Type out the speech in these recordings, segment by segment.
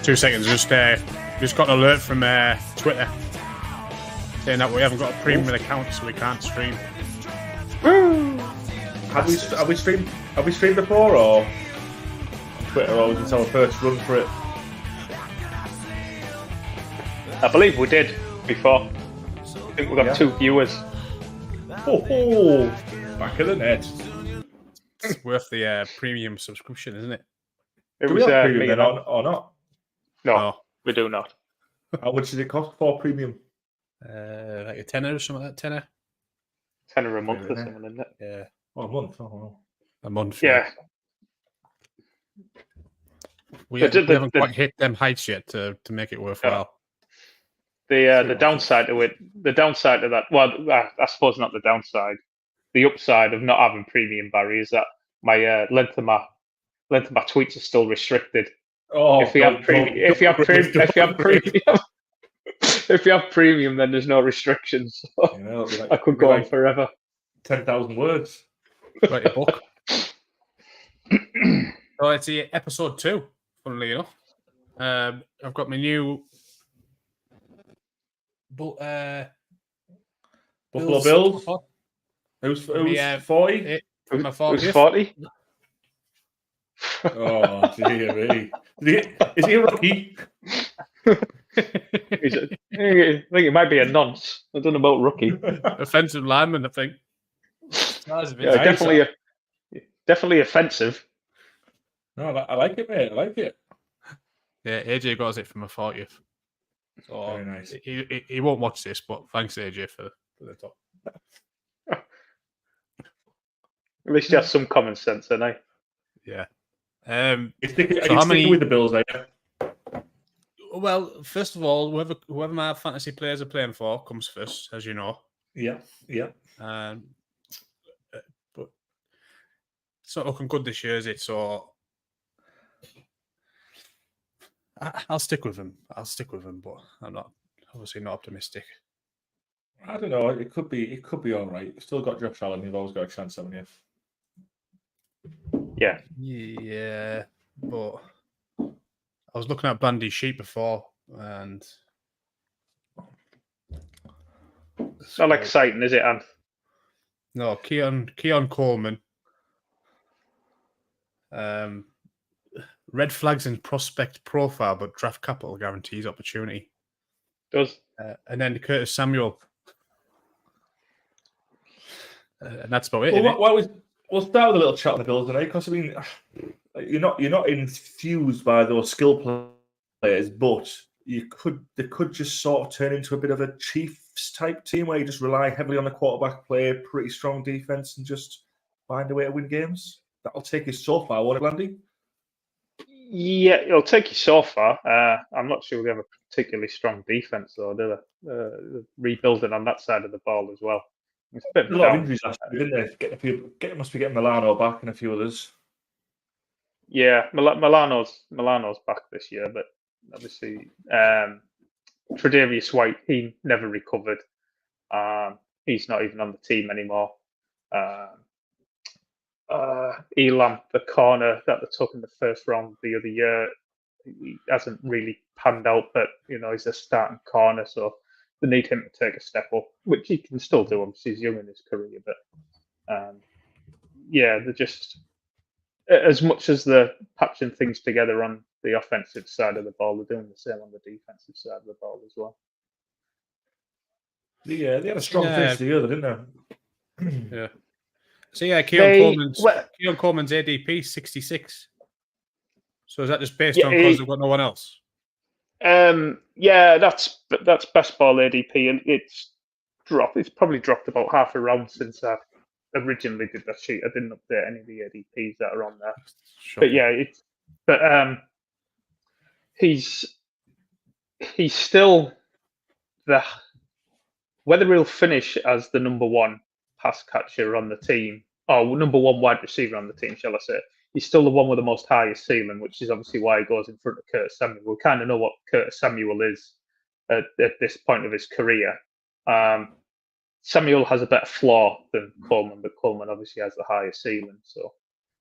Two seconds. Just got an alert from Twitter saying that we haven't got a premium account, so we can't stream. Have we streamed before, or on Twitter, or was it our first run for it? I believe we did before. I think we got 2 viewers. Oh, back of the net. It's worth the premium subscription, isn't it? Do we have premium or not? No, we do not. How much does it cost for premium? Like a tenner or something like that. Tenner a month or something, isn't it? Yeah. Oh, a month. Oh, well. A month. Yeah. We haven't quite hit them heights yet to make it worthwhile. The downside to that, well, I suppose not the downside. The upside of not having premium, Barry, is that my length of my tweets are still restricted. Oh, if you have premium, then there's no restrictions. So like, I could go on forever. 10,000 words. Write a book. So it's episode 2. Funnily enough, I've got my new Buffalo Bills. Who's 40? My 40. Who's 40? Oh, dear me. Is he a rookie? I think it might be a nonce. I don't know about rookie. Offensive lineman, I think. Yeah, definitely offensive. No, I like it, mate. I like it. Yeah, AJ got it from a 40th. So very nice. He won't watch this, but thanks AJ for the top. At least you have some common sense, don't I? Yeah. Are you sticking with the Bills, are you? Well, first of all, whoever my fantasy players are playing for comes first, as you know. Yeah. But it's not looking good this year, is it? So I'll stick with them. But I'm obviously not optimistic. I don't know. It could be all right. You've still got Josh Allen. You've always got a chance, haven't you? Yeah. Yeah, but I was looking at Bandy's sheet before, and it's not exciting, is it, Anth? No, Keon Coleman. Red flags in prospect profile, but draft capital guarantees opportunity. Does. And then Curtis Samuel. And that's about it. We'll start with a little chat on the Bills today, because I mean, you're not infused by those skill players, but they could just sort of turn into a bit of a Chiefs type team where you just rely heavily on the quarterback play, pretty strong defense, and just find a way to win games. That'll take you so far, won't it, Landy? Yeah, it'll take you so far. I'm not sure we have a particularly strong defense, though, do they? Rebuilding on that side of the ball as well. It's a bit lot of injuries last year, didn't they? Must be getting Milano back and a few others. Yeah, Milano's back this year, but obviously Tre'Davious White, he never recovered. He's not even on the team anymore. Elam, the corner that they took in the first round the other year, he hasn't really panned out, but he's a starting corner, so they need him to take a step up, which he can still do. Obviously, he's young in his career, but they're just, as much as they're patching things together on the offensive side of the ball, they're doing the same on the defensive side of the ball as well. Yeah, they had a strong finish the year, didn't they? Yeah. So Keon Coleman's ADP 66. So is that just based on because they've got no one else? Yeah, that's best ball ADP, and it's probably dropped about half a round since I originally did that sheet. I didn't update any of the ADPs that are on there. Shocking. He's still whether he'll finish as the number one pass catcher on the team, or number one wide receiver on the team, shall I say. He's still the one with the most highest ceiling, which is obviously why he goes in front of Curtis Samuel. We kind of know what Curtis Samuel is at this point of his career. Samuel has a better floor than Coleman, but Coleman obviously has the higher ceiling, so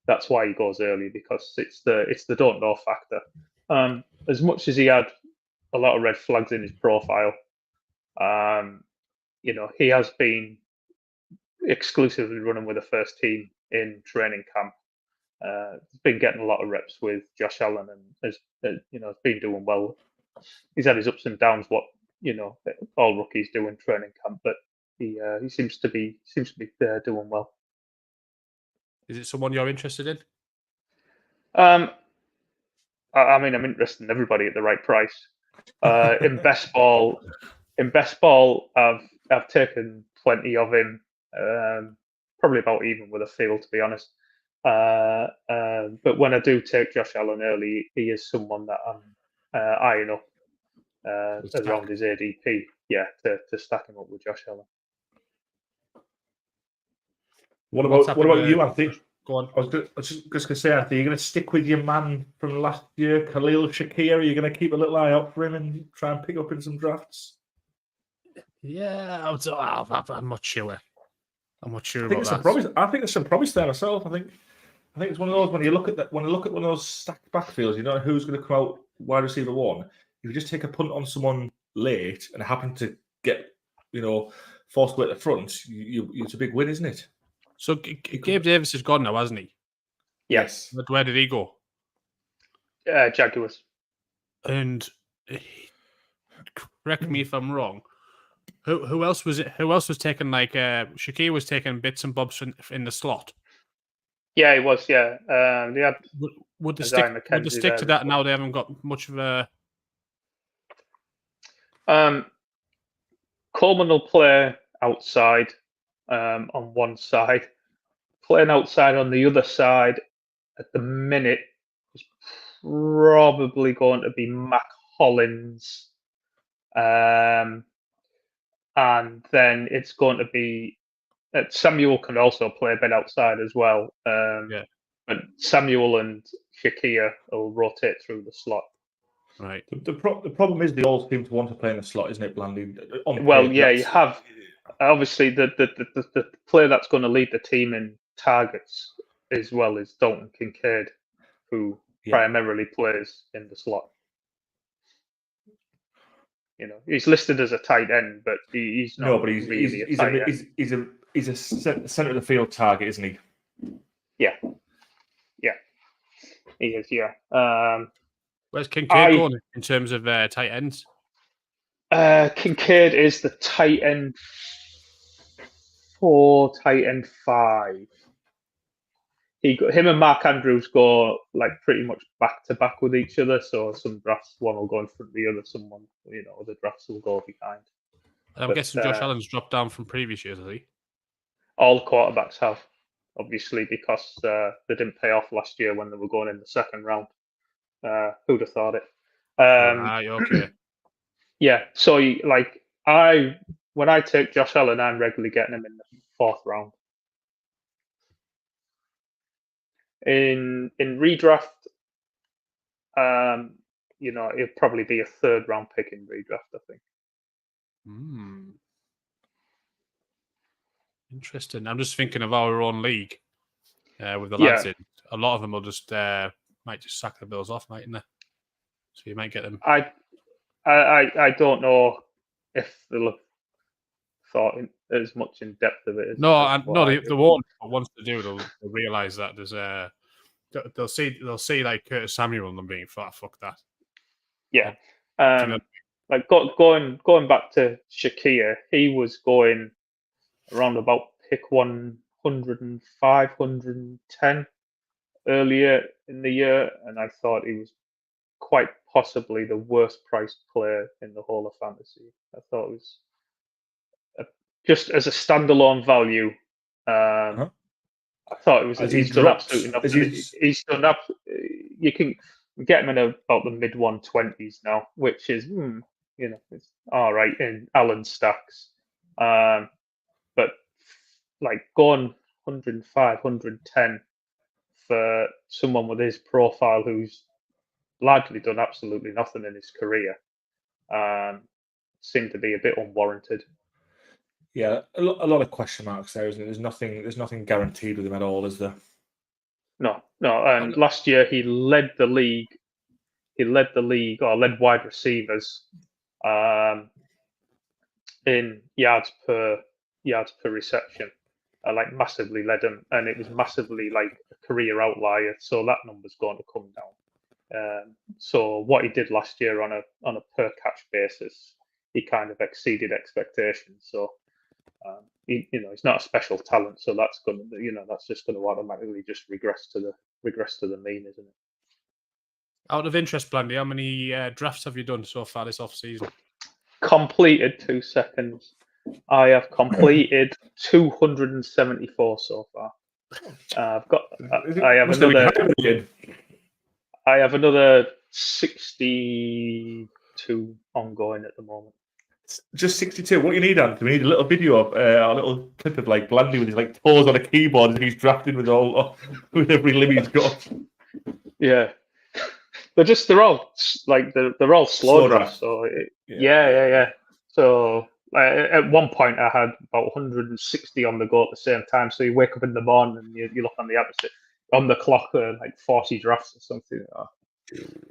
that's why he goes early, because it's the don't know factor. As much as he had a lot of red flags in his profile, he has been exclusively running with the first team in training camp. He's been getting a lot of reps with Josh Allen, and has been doing well. He's had his ups and downs, what all rookies do in training camp, but he seems to be doing well. Is it someone you're interested in? I mean, I'm interested in everybody at the right price. In best ball, I've taken plenty of him. Probably about even with a field, to be honest. But when I do take Josh Allen early, he is someone that I'm eyeing up around his ADP. Yeah, to stack him up with Josh Allen. What about you, Anthony? Go on. I was just going to say, Anthony, you're going to stick with your man from last year, Khalil Shakir? Are you going to keep a little eye out for him and try and pick up in some drafts? Yeah, I'm not sure. I'm not sure about that. I think there's some promise there myself. I think it's one of those when you look at one of those stacked backfields, you know who's going to come out wide receiver one. If you just take a punt on someone late and happen to get forced away at the front, it's a big win, isn't it? So Gabe Davis is gone now, hasn't he? Yes. But where did he go? Jaguars. And correct me if I'm wrong. Who else was it? Who else was taking Shakir was taking bits and bobs in the slot? Yeah, he was. Yeah, they had. Would they stick to that now? They haven't got much of a. Coleman will play outside on one side. Playing outside on the other side at the minute is probably going to be Mac Hollins. And then it's going to be Samuel can also play a bit outside as well. But Samuel and Shakir will rotate through the slot. Right. The problem is they all seem to want to play in the slot, isn't it, Blandy? You have obviously the player that's going to lead the team in targets as well is Dalton Kincaid, who primarily plays in the slot. He's listed as a tight end, but he's not. No, but he's a center of the field target, isn't he? Yeah, he is. Yeah. Where's Kincaid going in terms of tight ends? Kincaid is the tight end 4, tight end 5. Him and Mark Andrews go pretty much back to back with each other. So some drafts one will go in front of the other. Someone, the drafts will go behind. And I'm guessing Josh Allen's dropped down from previous years, has he? All the quarterbacks have, obviously, because they didn't pay off last year when they were going in the second round. Who'd have thought it? Okay. Yeah. So when I take Josh Allen, I'm regularly getting him in the 4th round. In redraft, it'll probably be a 3rd round pick in redraft, I think. Interesting. I'm just thinking of our own league with the lads in. A lot of them will just might just sack the Bills off, mightn't they? So you might get them. I don't know if they'll have thought as much in depth of it. They won't. But once they do, they'll realise that there's they'll see like Curtis Samuel and them being fuck that. Yeah. Going back to Shakir, he was going around about pick 105, 110 earlier in the year, and I thought he was quite possibly the worst priced player in the whole of fantasy. I thought it was just as a standalone value. I thought it was. He's done absolutely nothing. He's done up. You can get him in about the mid 120s now, which is it's all right in Allen stacks. But going 105, 110 for someone with his profile who's largely done absolutely nothing in his career. seem to be a bit unwarranted. Yeah, a lot of question marks there, isn't it? There's nothing guaranteed with him at all, is there? No. And last year he led the league. He led wide receivers in yards per reception. Like massively led them, and it was massively like a career outlier. So that number's going to come down. So what he did last year on a per catch basis, he kind of exceeded expectations. So he's not a special talent, so that's just going to automatically just regress to the mean, isn't it? Out of interest, Blandy, how many drafts have you done so far this off season? Completed 2 seconds. I have completed 274 so far. I've got. I have another 62 ongoing at the moment. Just 62. What you need, Anthony? We need a little video of a little clip of like Blandy with his like paws on a keyboard and he's drafting with every limb he's got. Yeah, they're all slow drafts. So yeah. So at one point I had about 160 on the go at the same time. So you wake up in the morning and you look on the app on the clock, like 40 drafts or something.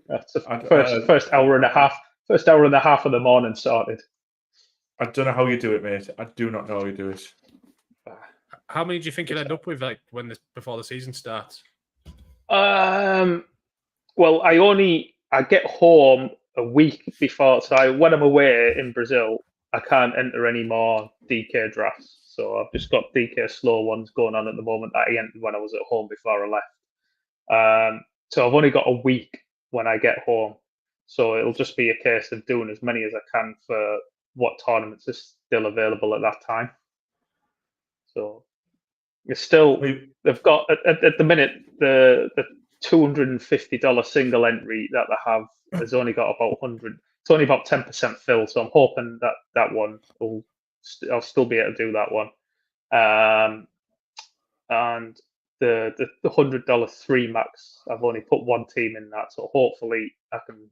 That's the first hour and a half. First hour and a half of the morning started. I don't know how you do it, mate. I do not know how you do it. How many do you think you'll end up with, like before the season starts? Well, I get home a week before. So when I'm away in Brazil, I can't enter any more DK drafts. So I've just got DK slow ones going on at the moment that I entered when I was at home before I left. So I've only got a week when I get home. So it'll just be a case of doing as many as I can for what tournaments are still available at that time. So it's still, they've got at the minute the $250 single entry that they have has only got about 100. It's only about 10% fill. So I'm hoping that one I'll still be able to do that one. And the $100 3 max, I've only put one team in that. So hopefully I can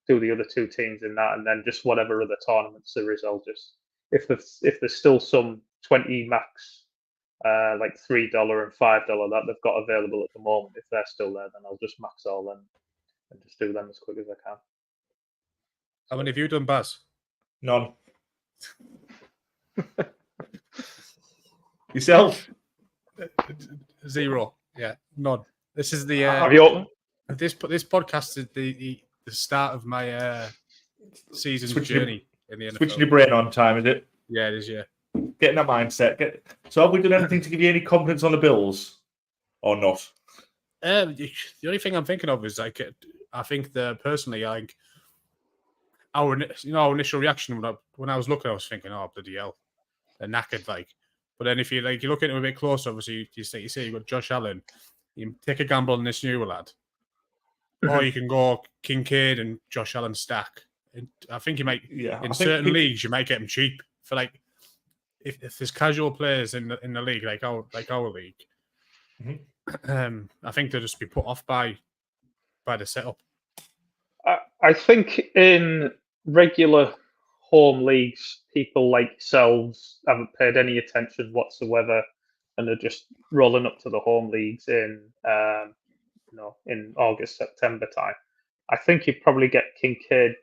do the other two teams in that, and then just whatever other tournaments there is, I'll just if there's still some 20 max, like $3 and $5 that they've got available at the moment, if they're still there, then I'll just max all them and just do them as quick as I can. How many have you done, Baz? None. Yourself? 0. Yeah, none. This is the Have you? This podcast is the start of my season journey in the NFL. Switching your brain on time, is it? Yeah, it is. Yeah, getting that mindset. So, have we done anything to give you any confidence on the Bills, or not? The only thing I'm thinking of is like I think personally, like our initial reaction when I was looking, I was thinking, oh bloody hell, they're knackered, like. But then if you look at it a bit closer, obviously you see you've got Josh Allen. You take a gamble on this new lad. Or you can go Kincaid and Josh Allen stack. And I think you might, in certain leagues, you might get them cheap for like if there's casual players in the league like our league. Mm-hmm. I think they'll just be put off by the setup. I think in regular home leagues, people like yourselves haven't paid any attention whatsoever, and they're just rolling up to the home leagues in August, September time. I think you'd probably get Kincaid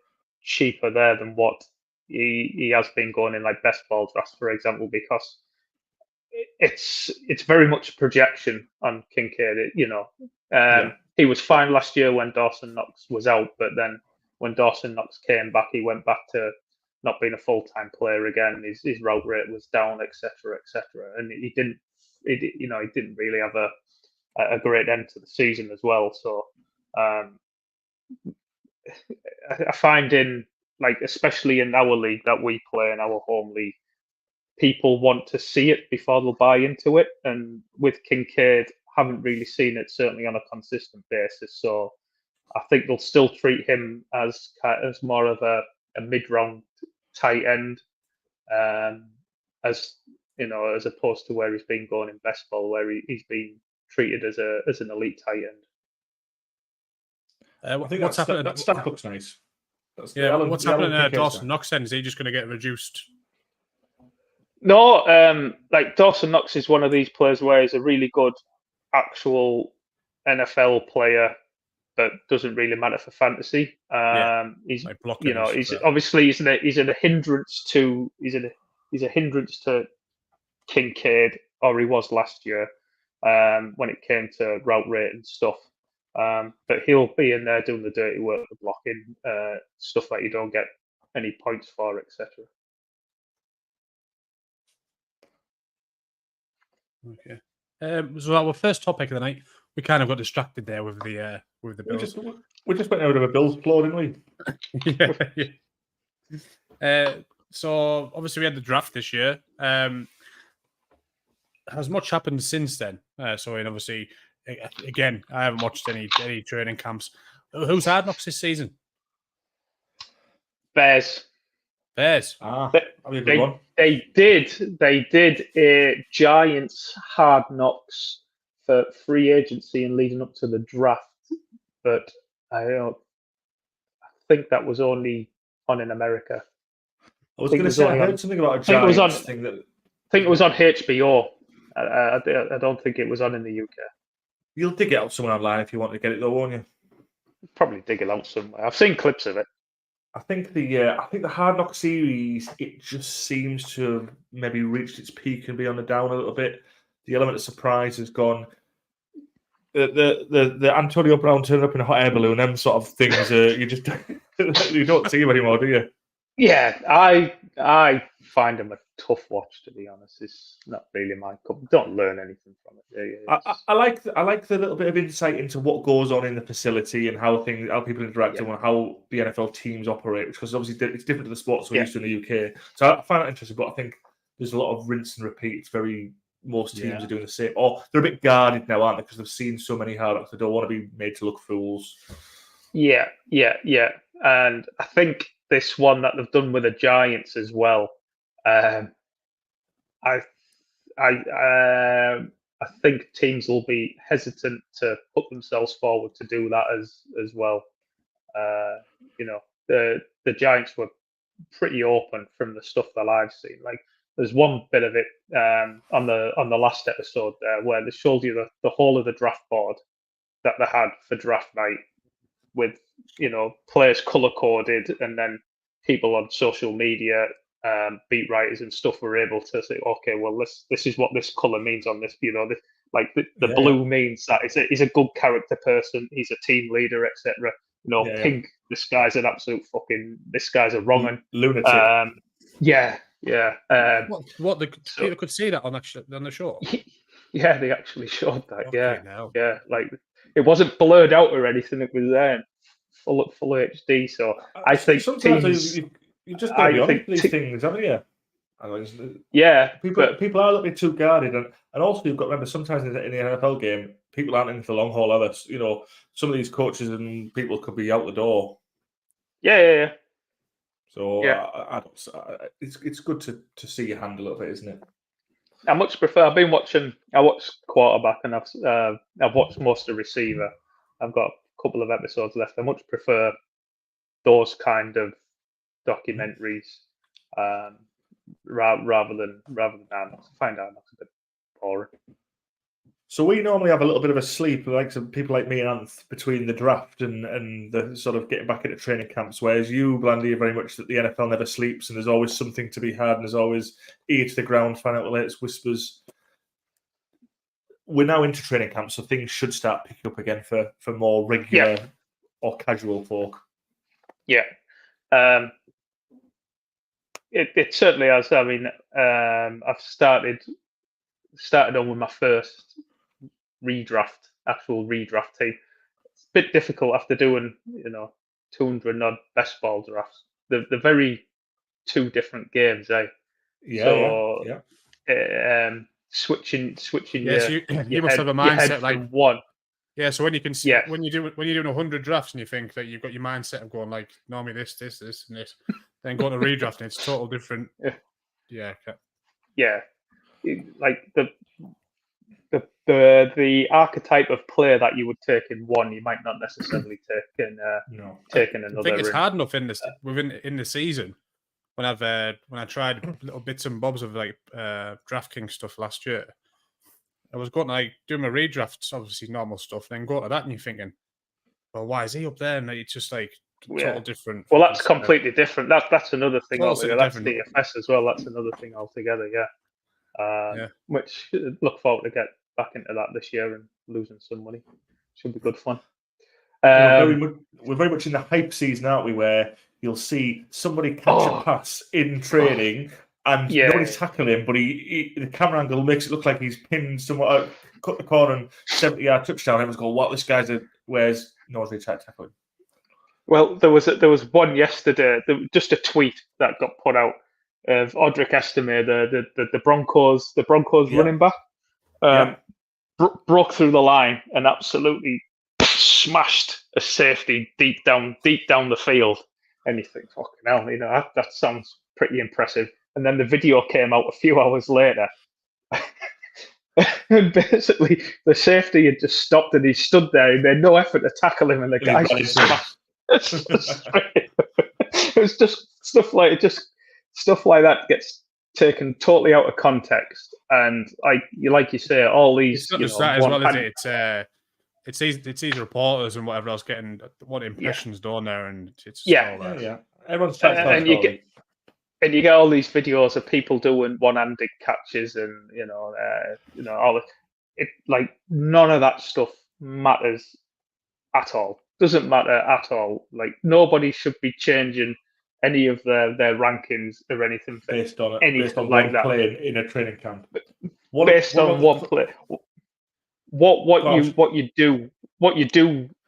cheaper there than what he has been going in like best ball drafts, for example, because it's very much projection on Kincaid. He was fine last year when Dawson Knox was out, but then when Dawson Knox came back, he went back to not being a full-time player again. His route rate was down, etc., and he didn't really have a great end to the season as well. So I find especially in our league that we play, in our home league, people want to see it before they'll buy into it. And with Kincaid, haven't really seen it, certainly on a consistent basis. So I think they'll still treat him as more of a mid-round tight end, as opposed to where he's been going in best ball, where he's been treated as an elite tight end. I think what's happening? That stack looks nice. That's Yeah, Alan- what's the happening Alan to Kincaid Dawson Knox then? Is he just going to get reduced? No, like Dawson Knox is one of these players where he's a really good actual NFL player, but doesn't really matter for fantasy. He's Like blocking us. he's obviously he's a hindrance to he's a hindrance to Kincaid, or he was last year when it came to route rate and stuff. But he'll be in there doing the dirty work, the blocking stuff that you don't get any points for, etc. Okay. So our first topic of the night, we kind of got distracted there with the we Bills. just went out of a Bills floor, didn't we? So obviously we had the draft this year. Has much happened since then? And obviously, again, I haven't watched any training camps. Who's Hard Knocks this season? Bears. Bears. That'll be a good one. They did a Giants Hard Knocks for free agency and leading up to the draft, but I think that was only on in America. I was going to say I heard something about a Giants thing that. I think it was on HBO. I don't think it was on in the UK. You'll dig it out somewhere online if you want to get it, though, won't you? Probably dig it out somewhere. I've seen clips of it. I think the Hard Knock series, it just seems to have maybe reached its peak and be on the down a little bit. The element of surprise has gone. The Antonio Brown turning up in a hot air balloon, them sort of things. You just you don't see them anymore, do you? Yeah, I find him a tough watch, to be honest. It's not really my cup. Don't learn anything from it. I like the little bit of insight into what goes on in the facility and how people interact and how the NFL teams operate, because obviously it's different to the sports we're used to in the UK. So I find that interesting, but I think there's a lot of rinse and repeat. Most teams are doing the same, or they're a bit guarded now, aren't they? Because they've seen so many Hard Knocks, they don't want to be made to look fools. Yeah. And I think this one that they've done with the Giants as well. I think teams will be hesitant to put themselves forward to do that as well. The Giants were pretty open from the stuff that I've seen. Like there's one bit of it on the last episode there where they showed you the whole of the draft board that they had for draft night with players color coded, and then people on social media, beat writers and stuff were able to say, okay, well this is what this color means on this. The blue means that he's a good character person, he's a team leader, etc. Pink, this guy's an absolute this guy's a wrong one. Lunatic. People could see that on the show. Yeah, they actually showed that. Now. Yeah, like it wasn't blurred out or anything. It was there, full HD. So I think sometimes you've just got to be honest with these things, haven't you? People are a little bit too guarded, and also you've got to remember sometimes in the NFL game, people aren't in for the long haul either. Some of these coaches and people could be out the door. Yeah. So it's good to see your hand a little bit, isn't it? I much prefer. I watched quarterback, and I've watched most of receiver. I've got a couple of episodes left. I much prefer those kind of documentaries rather than Hard Knocks. I find Hard Knocks a bit boring. So we normally have a little bit of a sleep, like some people like me and Anth, between the draft and the sort of getting back into training camps, whereas you, Blandy, are very much that the NFL never sleeps and there's always something to be had and there's always ear to the ground, find out the latest whispers. We're now into training camps, so things should start picking up again for more regular or casual folk. Yeah. It certainly has. I mean, I've started on with my first actual redraft team. It's a bit difficult after doing 200 odd best ball drafts. They're very two different games, eh? Switching. Yes, you must have a mindset like one. Yeah, so when you're doing 100 drafts and you think that you've got your mindset of going like normally this, and this, then going to redraft and it's total different. Yeah. Like the the archetype of player that you would take in one, you might not necessarily take in No. another. I think it's in. hard enough in the season when I tried little bits and bobs of like DraftKings stuff last year. I was going to like do my redrafts, obviously normal stuff, then go to that and you're thinking, well, why is he up there? And it's just like total different. Well, that's completely different. That's another thing altogether. That's different. DFS as well. That's another thing altogether. Yeah. Which look forward to get back into that this year and losing some money. Should be good fun. We're very much in the hype season, aren't we? Where you'll see somebody catch a pass in training and nobody's tackling him, but the camera angle makes it look like he's pinned someone, cut the corner and 70-yard touchdown. Everyone's going, "What? This guy's wears no one's really trying to tackle him." Well, there was one yesterday, just a tweet that got put out of Audric Estime, the Broncos running back, broke through the line and absolutely smashed a safety deep down the field. And you think, fucking hell, that sounds pretty impressive. And then the video came out a few hours later. And basically, the safety had just stopped and he stood there. He made no effort to tackle him, and the guy just smashed. It was just stuff like that gets taken totally out of context, and like you say, all these. It's not just that as well, is it? It's these reporters and whatever else getting what impressions done there, and it's all that. Yeah. Everyone's trying to and you get all these videos of people doing one-handed catches, and all it like none of that stuff matters at all. Doesn't matter at all. Like nobody should be changing any of their rankings or anything based on like one play in a training camp. Based on one play. What you do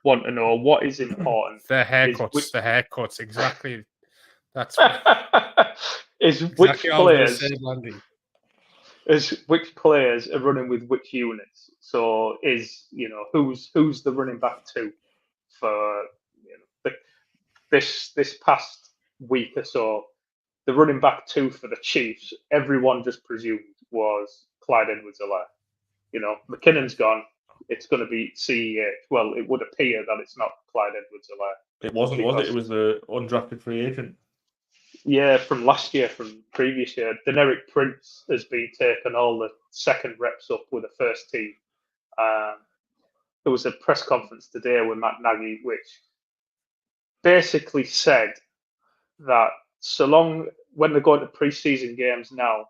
want to know, what is important. The haircuts, exactly. That's is exactly which players are running with which units. So who's the running back to for this past week or so, the running back two for the Chiefs, everyone just presumed was Clyde Edwards-Helaire. McKinnon's gone. It's going to be CEH. Well, it would appear that it's not Clyde Edwards-Helaire. It wasn't, was it? It was the undrafted free agent. Yeah, from last year, from previous year. Deneric Prince has been taking all the second reps up with the first team. There was a press conference today with Matt Nagy, which basically said that so long when they're going to preseason games now,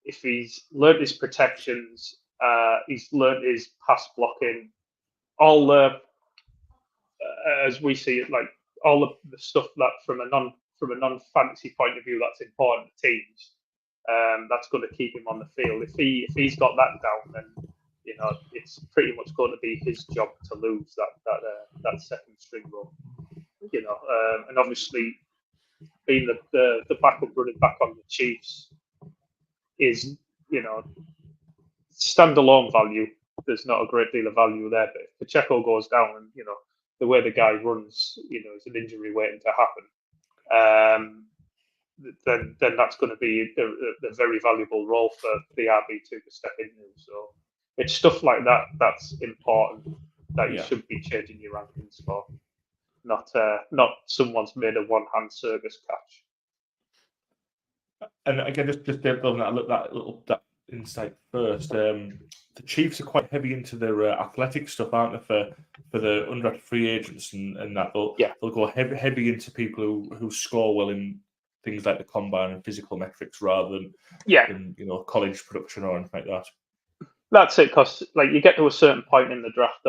if he's learnt his protections, he's learnt his pass blocking, all the as we see it, like all the stuff that from a non-fantasy point of view that's important to teams, that's going to keep him on the field. If he's got that down, then it's pretty much going to be his job to lose that second string role. And obviously being the backup running back on the Chiefs is standalone value. There's not a great deal of value there, but if Pacheco goes down and the way the guy runs, is an injury waiting to happen, then that's going to be a very valuable role for the RB2 to step into. So it's stuff like that that's important that you should be changing your rankings for, not someone's made a one-hand circus catch. And again, just building that insight first. The Chiefs are quite heavy into their athletic stuff, aren't they? For the undrafted free agents and that. They'll go heavy into people who score well in things like the combine and physical metrics rather than college production or anything like that. That's it, because you get to a certain point in the draft,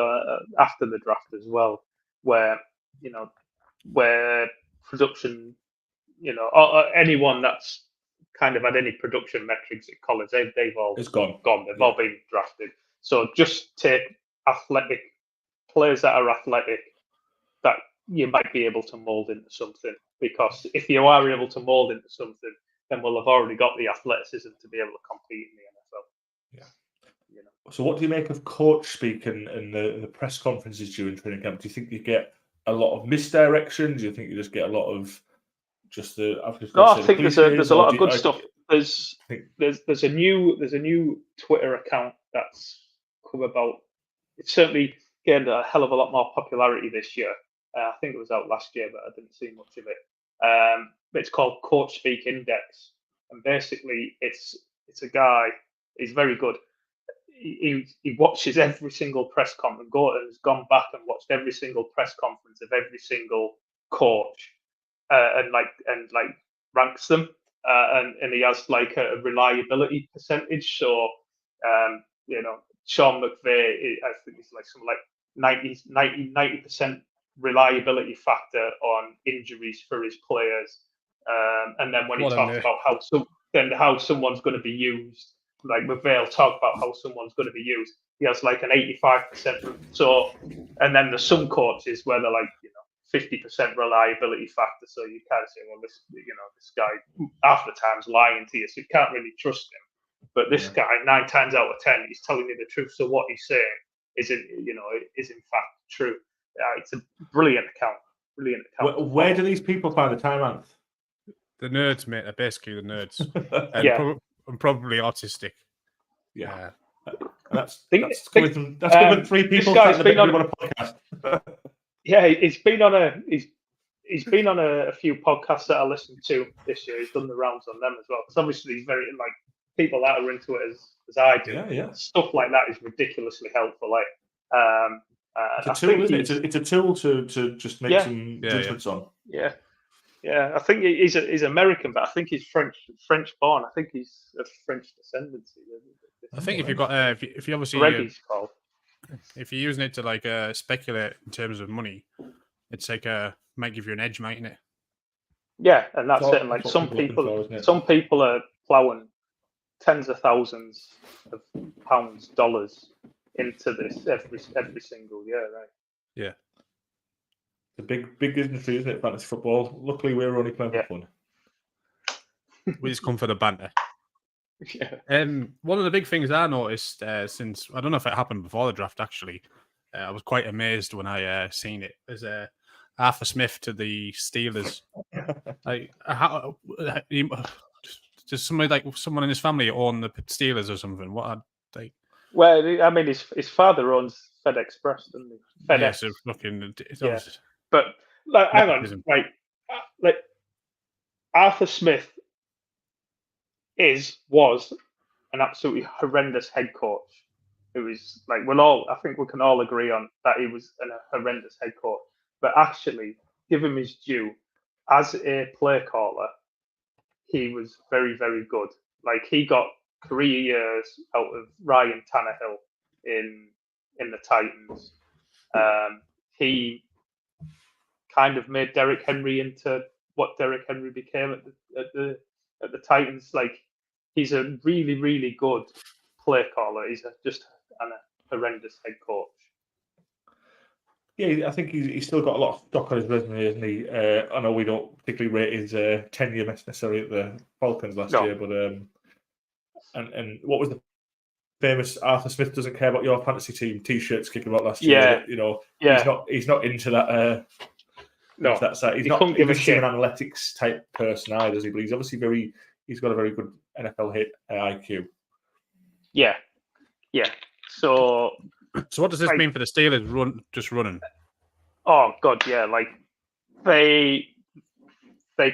after the draft as well, where production, anyone that's kind of had any production metrics at college, they've all gone. They've all been drafted. So just take athletic players that are athletic that you might be able to mold into something. Because if you are able to mold into something, then we'll have already got the athleticism to be able to compete in the NFL. Yeah. So what do you make of coach speak and the press conferences during training camp? Do you think you get a lot of misdirection? Do you think you just get a lot of just the? I think there's a lot of good stuff. There's a new Twitter account that's come about. It certainly gained a hell of a lot more popularity this year. I think it was out last year, but I didn't see much of it. But it's called Coach Speak Index, and basically it's a guy. He's very good. He watches every single press conference. Gordon has gone back and watched every single press conference of every single coach, and ranks them. And he has like a reliability percentage. So, Sean McVay, I think it's like something like 90% reliability factor on injuries for his players. And then when he talks about how someone's going to be used, like McVay will talk about how someone's going to be used. He has like an 85%. So, and then there's some coaches where they're like, 50% reliability factor. So you can't say, well, this guy half the time's lying to you, so you can't really trust him. But this guy, 9 times out of 10, he's telling you the truth. So what he's saying is in fact true. It's a brilliant account. Where do these people find the time, Ant? The nerds, mate. They're basically the nerds. And probably autistic. Yeah. That's coming from 3 people guy's been on a podcast. Yeah, he's been on a few podcasts that I listened to this year. He's done the rounds on them as well. Because obviously he's very people that are into it as I do. Yeah. Stuff like that is ridiculously helpful. It's a tool, isn't it? It's a tool to just make some judgments on. Yeah. I think he's American, but I think he's French born. I think he's of French descendancy. I think if you've got if you obviously Reggie's called. If you're using it to speculate in terms of money, it's might give you an edge, mightn't it? Yeah, and that's it. And like some people are plowing tens of thousands of pounds, dollars into this every single year, right? Yeah. It's a big industry, isn't it, fantasy football? Luckily, we're only playing for fun. We just come for the banter. Yeah. One of the big things I noticed since I don't know if it happened before the draft, actually, I was quite amazed when I seen it. There's Arthur Smith to the Steelers. Does someone in his family own the Steelers or something? Well, I mean, his father owns FedEx Express, doesn't he? FedEx. Yeah, so fucking. Yeah. But hang on, like Arthur Smith was an absolutely horrendous head coach. It was like I think we can all agree on that he was a horrendous head coach. But actually, give him his due, as a play caller, he was very, very good. Like he got career years out of Ryan Tannehill in the Titans. He kind of made Derrick Henry into what Derrick Henry became at the Titans. Like he's a really, really good play caller. He's just a horrendous head coach. Yeah, I think he's still got a lot of stock on his resume, isn't he? I know we don't particularly rate his tenure necessarily at the Falcons last year, but and what was the famous Arthur Smith doesn't care about your fantasy team T-shirts kicking about last year? He's not into that. No, that's that. He doesn't seem an analytics type person either, does he? But he's obviously he's got a very good NFL hit IQ. Yeah. So what does this mean for the Steelers running? Oh God, yeah. Like they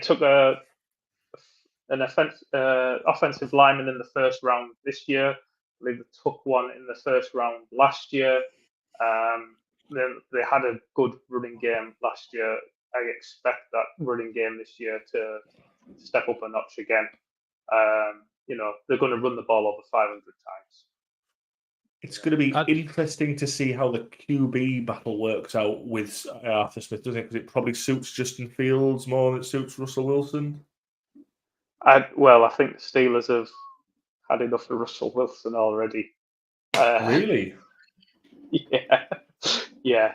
took an offensive lineman in the first round this year. I believe they took one in the first round last year. Then they had a good running game last year. I expect that running game this year to step up a notch again. They're going to run the ball over 500 times. It's going to be interesting to see how the QB battle works out with Arthur Smith, doesn't it? Because it probably suits Justin Fields more than it suits Russell Wilson. I think the Steelers have had enough of Russell Wilson already. Really? Yeah.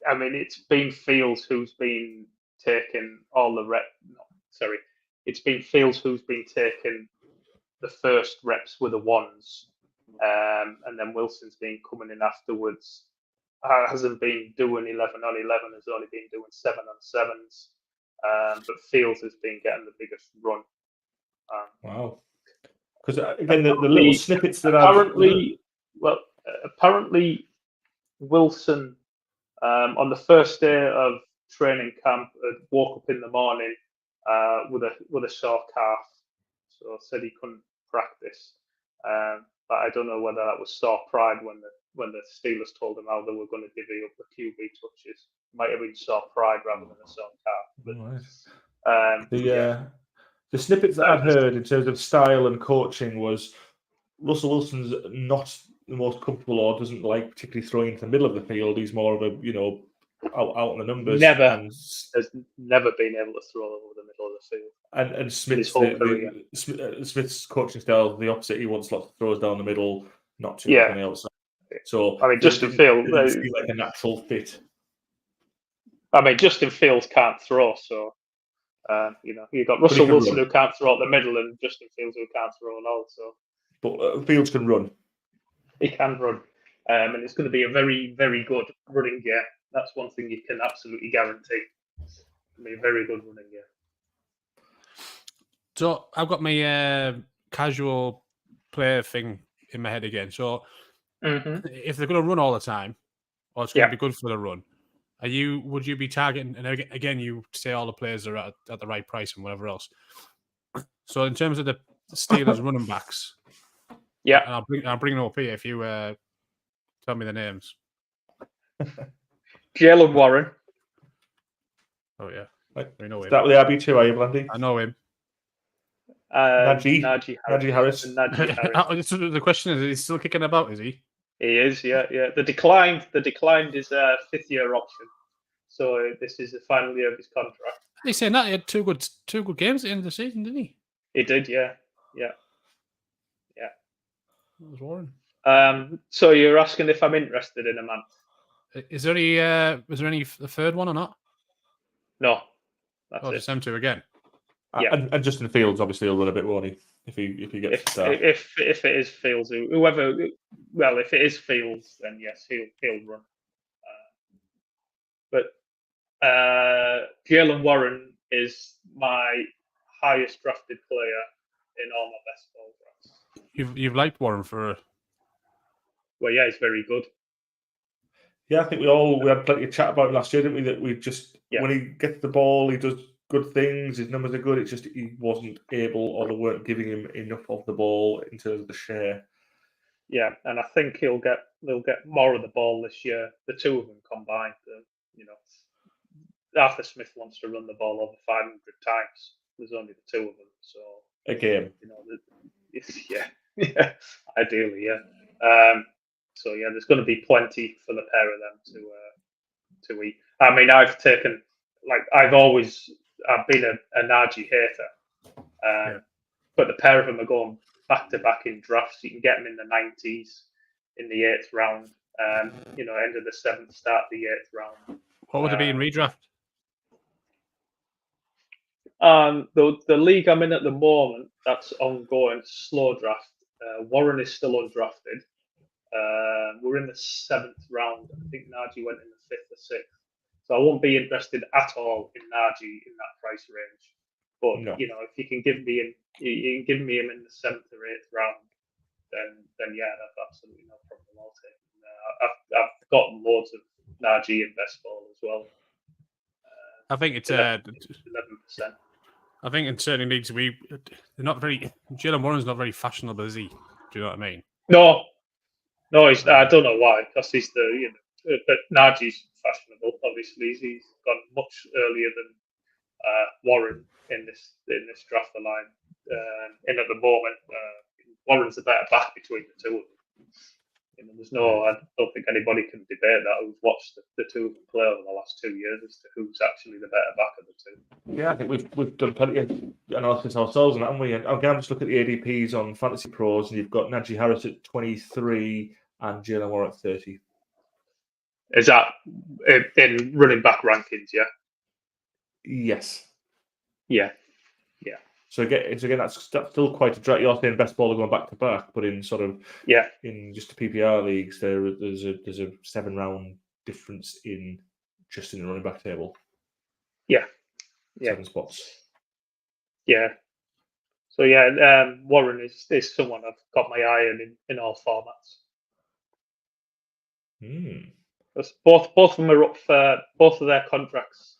I mean, it's been Fields who's been taking all the reps. It's been Fields who's been taking the first reps with the ones, and then Wilson's been coming in afterwards. Hasn't been doing 11 on 11, has only been doing 7 on 7s. But Fields has been getting the biggest run. Wow. Because again, the little snippets that I've apparently Wilson on the first day of training camp woke up in the morning with a sore calf, so said he couldn't practice. But I don't know whether that was sore pride when the Steelers told him how they were going to divvy up the QB touches. Might have been sore pride rather than a sore calf. But, the snippets that I've heard in terms of style and coaching was Russell Wilson's not the most comfortable or doesn't like particularly throwing into the middle of the field. He's more of a out on the numbers. Has never been able to throw over the middle of the field. And Smith's coaching style the opposite. He wants lots of throws down the middle, not too much on the outside. So I mean, Justin Fields like a natural fit. I mean, Justin Fields can't throw, so you've got Russell Wilson who can't throw at the middle, and Justin Fields who can't throw at all. So, but Fields can run. He can run, and it's going to be a very, very good running year. That's one thing you can absolutely guarantee. It'll be a very good running year. So I've got my casual player thing in my head again. So if they're going to run all the time, or it's going to be good for the run, would you be targeting? And again, you say all the players are at the right price and whatever else. So in terms of the Steelers running backs, and I'll bring them up here if you tell me the names. Jalen Warren. Oh yeah, we know him. Start with the RB2, are you, Blandy? I know him. Najee Harris. The question is he still kicking about? Is he? He is, yeah. The declined is a 5th-year option, so this is the final year of his contract. He's saying that he had two good games at the end of the season, didn't he? He did, yeah. That was Warren. So you're asking if I'm interested in a man? Is there any? Was there any the third one or not? No. That's just them two again. Yeah. And Justin Fields obviously will run a bit, won't he? If he gets to start. If it is Fields, whoever. Well, if it is Fields, then yes, he'll run. But Jalen Warren is my highest drafted player in all my best ball drafts. You've liked Warren for. Well, yeah, he's very good. Yeah, I think we had plenty of chat about him last year, didn't we? That we just when he gets the ball, he does good things. His numbers are good. It's just he wasn't able, or they weren't giving him enough of the ball in terms of the share. Yeah, and I think they'll get more of the ball this year. The two of them combined. Arthur Smith wants to run the ball over 500 times. There's only the two of them, so a game. Ideally, yeah. So yeah, there's going to be plenty for the pair of them to eat. I mean, I've been a Najee hater, but the pair of them are going back to back in drafts. You can get them in the 90s, in the 8th round. End of the 7th, start the 8th round. What would it be in redraft? The league I'm in at the moment, that's ongoing, slow draft. Warren is still undrafted. We're in the 7th round. I think Najee went in the 5th or 6th. So I won't be interested at all in Najee in that price range. But if you can give me him in the 7th or 8th round, then yeah, that's absolutely no problem. I'll take him. I've got loads of Najee in best ball as well. I think it's 11%. I think in certain leagues they're not very. Jalen Warren's not very fashionable, is he? Do you know what I mean? No, he's. I don't know why, because he's but Najee's fashionable. Obviously, he's gone much earlier than Warren in this draft line. And at the moment, Warren's a better back between the two of them. I don't think anybody can debate that who's watched the two of them play over the last 2 years as to who's actually the better back of the two. Yeah, I think we've done plenty of analysis ourselves on that, haven't we? And again, just look at the ADPs on Fantasy Pros, and you've got Najee Harris at 23 and Jalen Warren at 30. Is that in running back rankings? Yeah. Yes. Yeah. So again, that's still quite a drag. You're saying best baller going back to back, but in sort of in just the PPR leagues, there's a 7-round difference in just in the running back table. 7 spots. Yeah. So yeah, Warren is someone I've got my eye on in all formats. Because both of them are up for both of their contracts.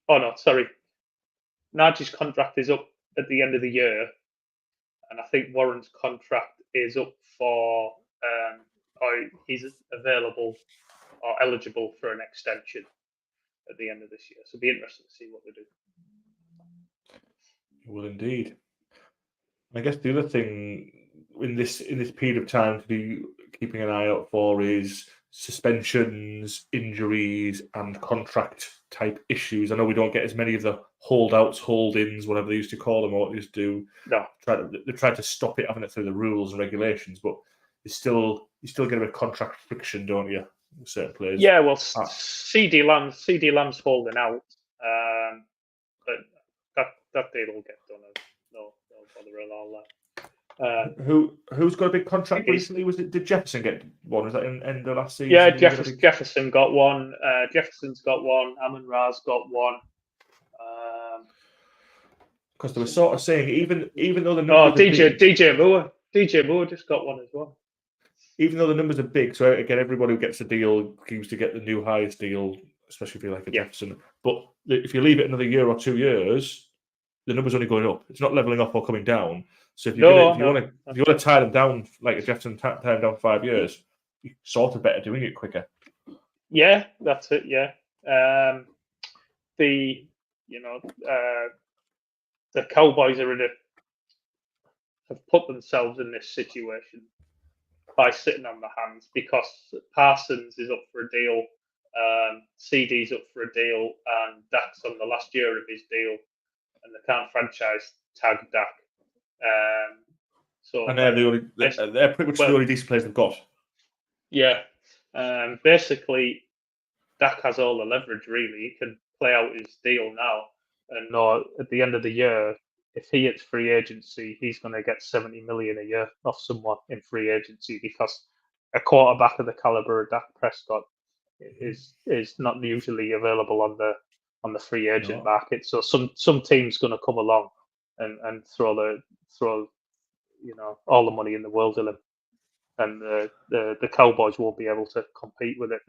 Oh no, sorry. Najee's contract is up at the end of the year, and I think Warren's contract is up for, or he's available or eligible for an extension at the end of this year. So it'll be interesting to see what they do. Well, indeed. I guess the other thing in this period of time to be keeping an eye out for is suspensions, injuries, and contract type issues. I know we don't get as many of the holdouts, hold-ins, whatever they used to call them, or what they used to do. No. They tried to stop it, having it through the rules and regulations, but you still get a bit of contract friction, don't you? With certain players. Yeah, well, CD Lamb's holding out, but that deal will get done. No bother at all. Who's got a big contract recently? Did Jefferson get one? Was that in end of last season? Yeah, Jefferson got one. Jefferson's got one. Amon-Ra's got one. Because they were sort of saying even though the numbers DJ Moore just got one as well. Even though the numbers are big, so again, everybody who gets a deal seems to get the new highest deal, especially if you like a Jefferson. But if you leave it another year or 2 years, the number's only going up. It's not leveling off or coming down. So if you want to tie them down like a Jefferson, tie them down 5 years, you sort of better doing it quicker. Yeah, that's it. Yeah, the Cowboys have put themselves in this situation by sitting on their hands because Parsons is up for a deal, CD's up for a deal, and Dak's on the last year of his deal, and they can't franchise tag Dak. And they're pretty much the only decent players they've got. Yeah, basically, Dak has all the leverage. Really, he can play out his deal now, and at the end of the year, if he hits free agency, he's going to get $70 million a year off someone in free agency because a quarterback of the caliber of Dak Prescott is not usually available on the free agent market. So some team's going to come along and throw all the money in the world at him, and the Cowboys won't be able to compete with it.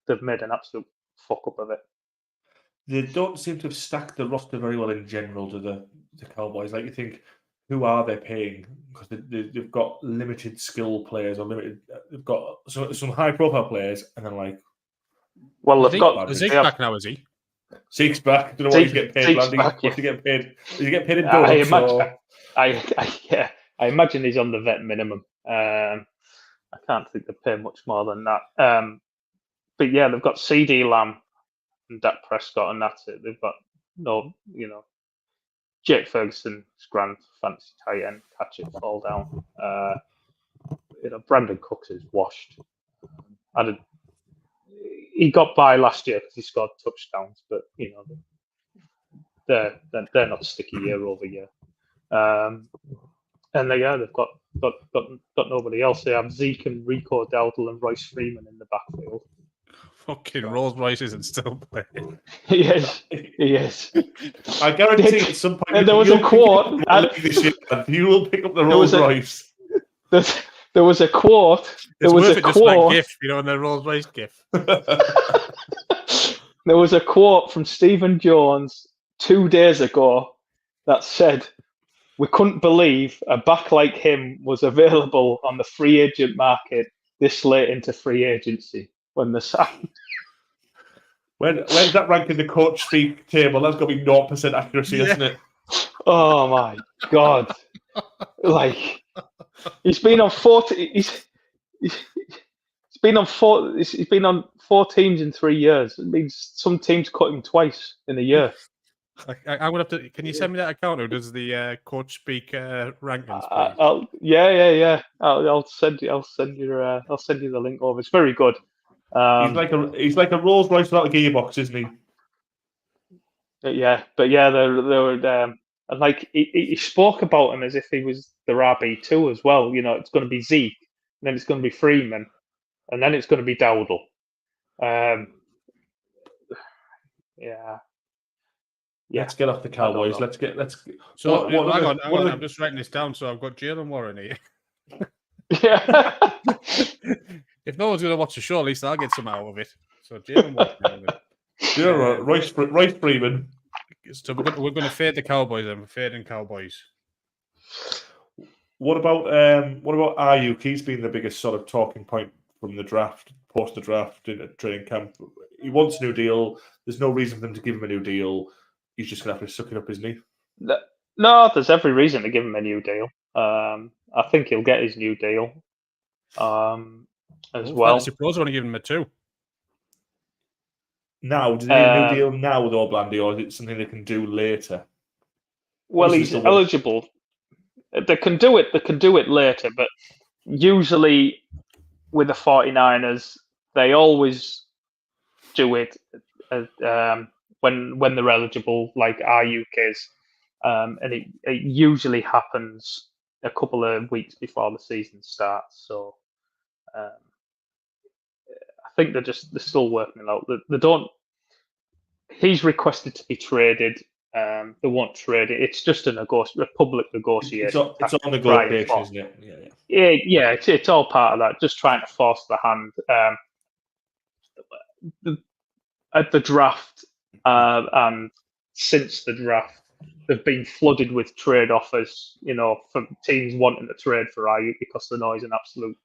They've made an absolute fuck up of it. They don't seem to have stacked the roster very well in general to the Cowboys. Like, you think, who are they paying? Because they've got limited skill players, or they've got some high profile players, and then Zeke's back now, is he? Zeke's back. I don't know what he's getting paid. What's he getting paid? Is he getting paid in donuts? I imagine he's on the vet minimum. I can't think they pay much more than that. But yeah, they've got CD Lamb and Dak Prescott, and that's it. They've got Jake Ferguson's grand fantasy tight end, catch it, fall down. Brandon Cooks is washed. He got by last year because he scored touchdowns, but they're not sticky year over year. And they've got nobody else. They have Zeke and Rico Dowdle and Royce Freeman in the backfield. Fucking Rolls Royce isn't still playing. He is. I guarantee at some point there was a quote. You will pick up the Rolls Royce. There was a quote. It's worth it just like GIF, in the Rolls Royce GIF. There was a quote from Stephen Jones 2 days ago that said, "We couldn't believe a back like him was available on the free agent market this late into free agency." When the signed. When's that rank in the coach speak table? That's got to be 0% accuracy, isn't it? Oh my god! Like, he's been on 40. He's been on 4. He's been on 4 teams in 3 years. It means some teams cut him twice in a year. I'm gonna have to. Can you send me that account? Or does the coach speak rankings? Yeah. I'll send you the link over. It's very good. He's like a Rolls Royce without a gearbox, isn't he? Yeah, but yeah, they were like he spoke about him as if he was their RB2 as well. It's going to be Zeke, and then it's going to be Freeman, and then it's going to be Dowdle. Yeah, Yeah. Let's get off the Cowboys. Let's get. So What hang are on, the- hang what on. are I'm just writing this down. So I've got Jalen Warren here. Yeah. If no one's going to watch the show, at least I'll get some out of it. So Jalen Warren. Royce Freeman. So we're going to fade the Cowboys. Then we're fading Cowboys. What about Ayuk? He's been the biggest sort of talking point from the draft, post the draft, in a training camp. He wants a new deal. There's no reason for them to give him a new deal. He's just going to have to suck it up, isn't he? No, there's every reason to give him a new deal. I think he'll get his new deal as well. Fantasy Pros want to give him a 2. Now, do they need a new deal now, though, Blandy, or is it something they can do later? Well, he's eligible. They can do it. They can do it later, but usually with the 49ers, they always do it when they're eligible, like Ayuk is, and it usually happens a couple of weeks before the season starts. So I think they're still working it out. They don't. He's requested to be traded. They won't trade it. It's just a public negotiation. It's all negotiation, isn't it? Yeah. It's all part of that. Just trying to force the hand. At the draft and since the draft, they've been flooded with trade offers. From teams wanting to trade for Ayuk because they know he's an absolute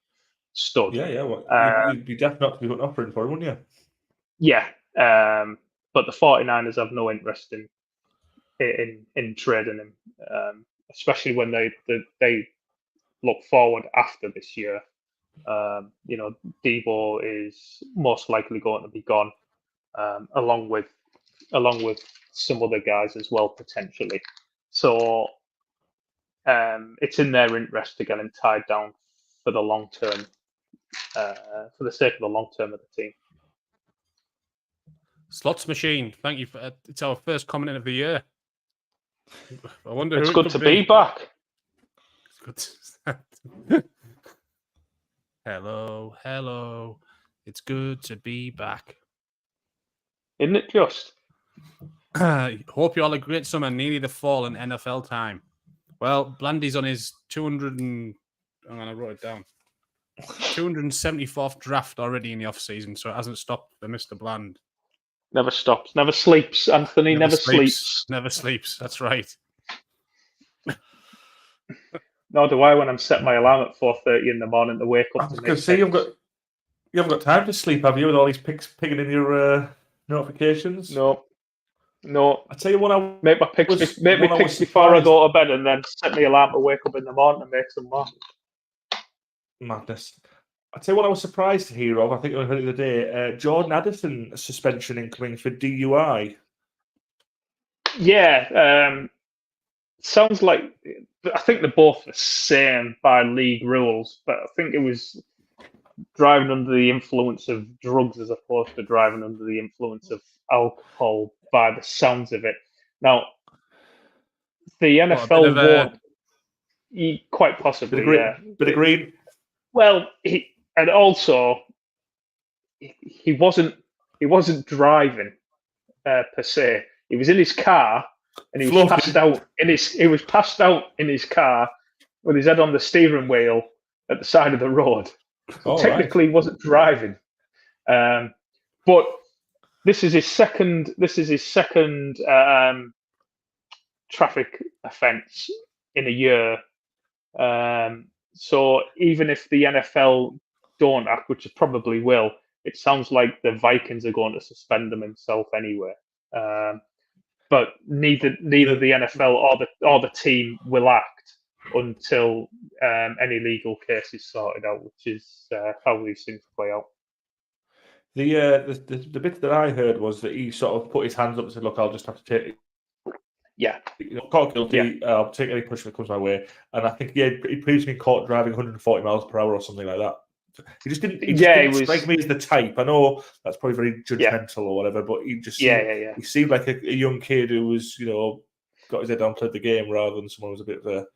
stud. Yeah. Well, you'd be definitely not offering for him, wouldn't you? Yeah. But the 49ers have no interest in trading him, especially when they look forward after this year. Debo is most likely going to be gone, along with some other guys as well potentially. So it's in their interest to get him tied down for the long term, for the sake of the long term of the team. Slots Machine, thank you. It's our first comment of the year. I wonder it's who good it to be. Be back. It's good. Hello. It's good to be back. Isn't it just? Hope you all had a great summer. Nearly the fall in NFL time. Well, Blandy's on his 200 and... Hang on, I wrote it down. 274th draft already in the off-season, so it hasn't stopped for Mr. Bland. Never stops, never sleeps. Anthony never sleeps. Never sleeps. That's right. Nor do I when I'm setting my alarm at 4:30 in the morning to wake up. I was going to say you haven't got time to sleep, have you? With all these pigs pinging in your notifications. No. I tell you what, I make my picks before I go to bed, and then set my alarm to wake up in the morning and make some more. Madness. I tell you what, I was surprised to hear of. I think I heard it the other day. Jordan Addison suspension incoming for DUI. Yeah, sounds like I think they're both the same by league rules, but I think it was driving under the influence of drugs as opposed to driving under the influence of alcohol by the sounds of it. Now, the NFL won't. Quite possibly, Bit of green. Well, he wasn't driving per se. He was in his car and he was passed out in his car with his head on the steering wheel at the side of the road. Technically, he wasn't driving, but this is his second traffic offence in a year. So even if the NFL don't act, which it probably will, it sounds like the Vikings are going to suspend him himself anyway. But neither the NFL or the team will act until any legal case is sorted out, which is how these things play out. The bit that I heard was that he sort of put his hands up and said, "Look, I'll just have to take it." Yeah. Caught guilty. Yeah. I'll take any push that comes my way. And I think he previously been caught driving 140 miles per hour or something like that. He just didn't. He didn't strike me as the type. I know that's probably very judgmental or whatever, but he just he seemed like a young kid who was, got his head down, played the game rather than someone who was a bit of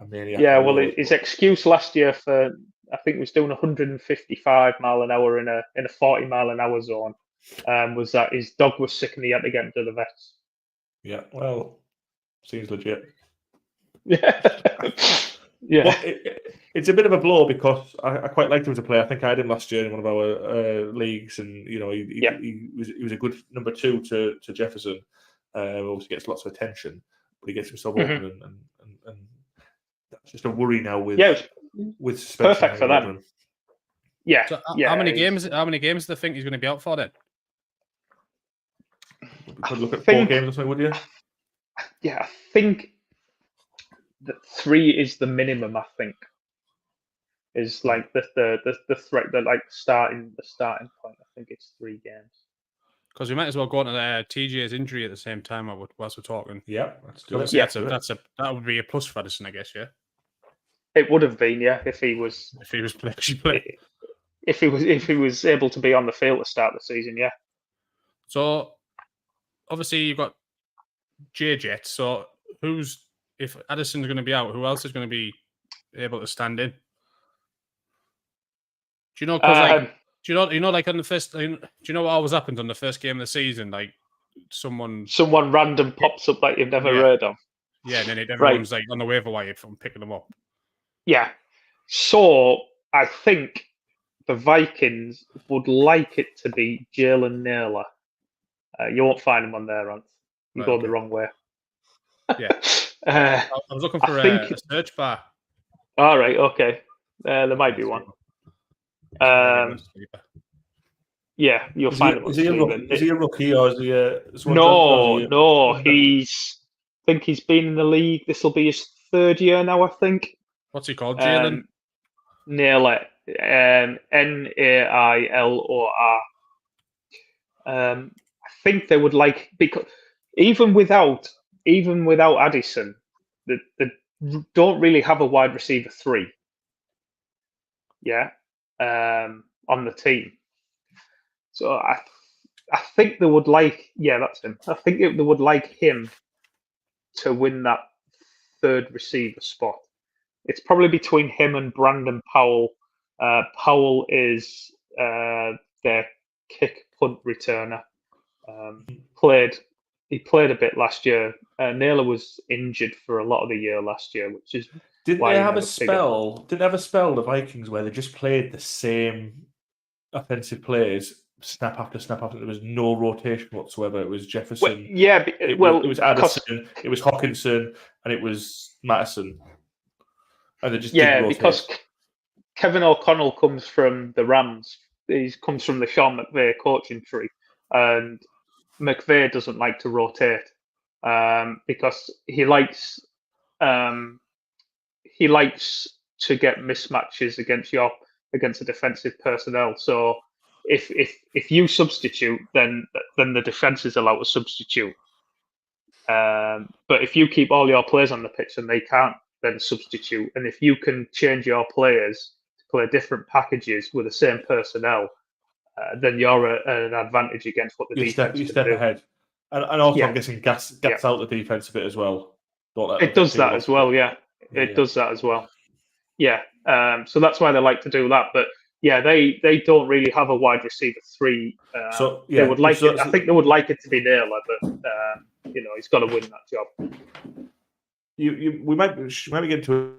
a maniac. Yeah, well, his excuse last year for I think he was doing 155 mile an hour in a 40 mile an hour zone was that his dog was sick and he had to get him to the vets. Yeah, well, seems legit. Yeah. But it's a bit of a blow because I quite liked him as a player. I think I had him last year in one of our leagues, and he was a good number 2 to Jefferson. Obviously gets lots of attention, but he gets himself open, and that's just a worry now with suspension. Perfect for them. Yeah. So yeah. how many games do they think he's going to be out for then? We could look at 4 games or something, would you? Yeah, I think that 3 is the minimum. I think is like the threat, the starting point. I think it's 3 games. Because we might as well go on to TJ's injury at the same time whilst we're talking. Yeah, let's do it. Yeah, that would be a plus for Addison, I guess. Yeah, it would have been. Yeah, if he was playing. If he was able to be on the field to start the season. Yeah. So obviously you've got J-Jet. So if Addison's going to be out, who else is going to be able to stand in? Do you know? Because like on the first, do you know what always happens on the first game of the season? Like someone random pops up that you've never heard of. Yeah, and then everyone's like on the waiver wire from picking them up. Yeah. So I think the Vikings would like it to be Jalen Naylor. You won't find him on there, Ant. You go the wrong way. Yeah. I was looking for a search bar. All right. Okay. There might be one. Yeah, you'll find him. Is he a rookie or is he a? No. I think he's been in the league. This will be his 3rd year now. I think. What's he called? Jalen Naylor. Nailor. I think they would like, because even without Addison, they don't really have a wide receiver 3. Yeah. On the team. So I think they would like, that's him. I think they would like him to win that 3rd receiver spot. It's probably between him and Brandon Powell. Powell is their kick punt returner. He played a bit last year. Naylor was injured for a lot of the year last year, which is Didn't they have a spell the Vikings where they just played the same offensive plays snap after snap after? There was no rotation whatsoever. It was Jefferson. It was Addison, it was Hawkinson, and it was Madison. And they just didn't rotate. Because Kevin O'Connell comes from the Rams. He comes from the Sean McVay coaching tree, and McVay doesn't like to rotate because he likes to get mismatches against the defensive personnel. So if you substitute, then the defense is allowed to substitute. But if you keep all your players on the pitch and they can't then substitute, and if you can change your players to play different packages with the same personnel, then you're an advantage against what the defense you step ahead. And also, I'm guessing gas out the defense a bit as well. It does that as well, It does that as well. Yeah. So that's why they like to do that. But yeah, they don't really have a wide receiver 3. They would like it. I think they would like it to be Naylor, but he's got to win that job. We might get into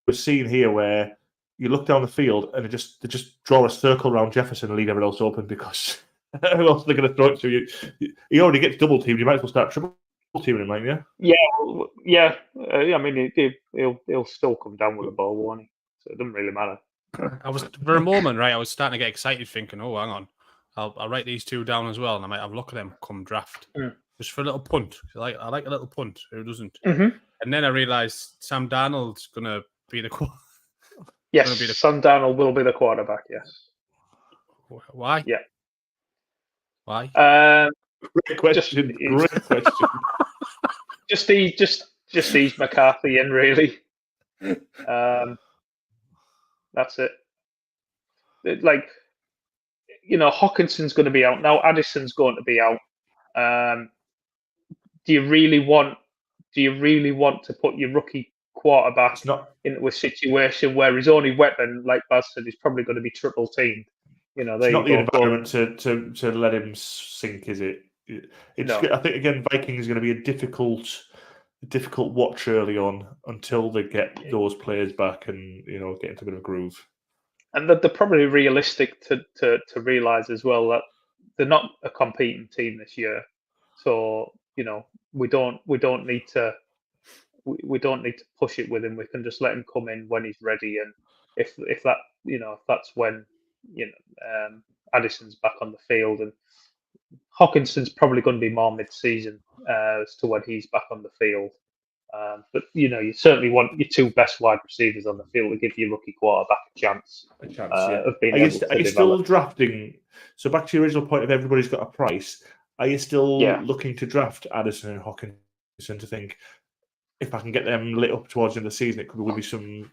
a scene here where you look down the field and they just draw a circle around Jefferson and leave everyone else open, because who else are they going to throw it to? He already gets double teamed. You might as well start triple teaming him, like, yeah. I mean, he'll still come down with the ball, won't he? So it doesn't really matter. For a moment, right, I was starting to get excited, thinking, "Oh, hang on, I'll write these 2 down as well, and I might have a look at them come draft, just for a little punt. I like a little punt. Who doesn't?" Mm-hmm. And then I realised Sam Darnold's gonna be the Yes, Sam Darnold will be the quarterback. Yes. Why? Yeah. Why? Great question. Great question. Just ease McCarthy in, really. That's it. Hawkinson's going to be out now. Addison's going to be out. Do you really want to put your rookie quarterback into a situation where his only weapon, like Baz said, is probably going to be triple teamed? It's not the environment to let him sink, is it? I think again, Vikings is going to be a difficult watch early on until they get those players back and get into a bit of a groove. And they're probably realistic to realise as well that they're not a competing team this year. So we don't need to push it with him. We can just let him come in when he's ready, and if that's when Addison's back on the field, and Hawkinson's probably going to be more mid-season as to when he's back on the field. But you certainly want your two best wide receivers on the field to give your rookie quarterback a chance. Of being able to are you still drafting? So back to your original point of everybody's got a price. Are you still looking to draft Addison and Hawkinson to think, if I can get them lit up towards the end of the season, it could win me some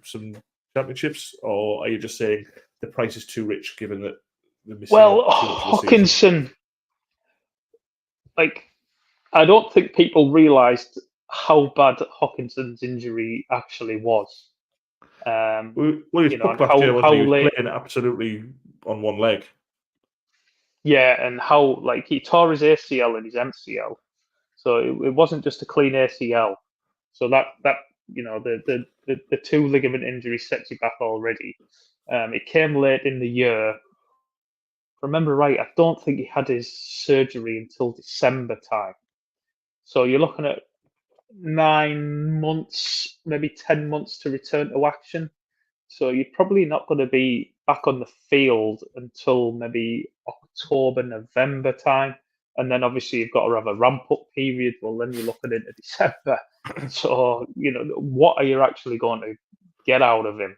championships? Or are you just saying the price is too rich given that they're missing Hawkinson, I don't think people realised how bad Hawkinson's injury actually was. He was playing absolutely on one leg. Yeah, and how he tore his ACL and his MCL, so it wasn't just a clean ACL. So that the two ligament injuries sets you back already. It came late in the year. If I remember right, I don't think he had his surgery until December time. So you're looking at 9 months, maybe 10 months to return to action. So you're probably not going to be back on the field until maybe October, November time. And then obviously you've got to have a ramp-up period. Well, then you're looking into December. So, what are you actually going to get out of him?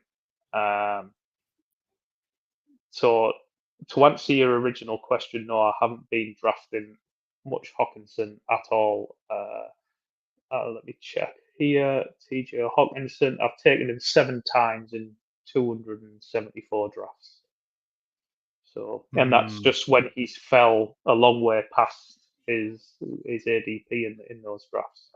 So to answer your original question, no, I haven't been drafting much Hawkinson at all. Let me check here. TJ Hawkinson, I've taken him 7 times in 274 drafts. So, and that's just when he's fell a long way past his ADP in those drafts.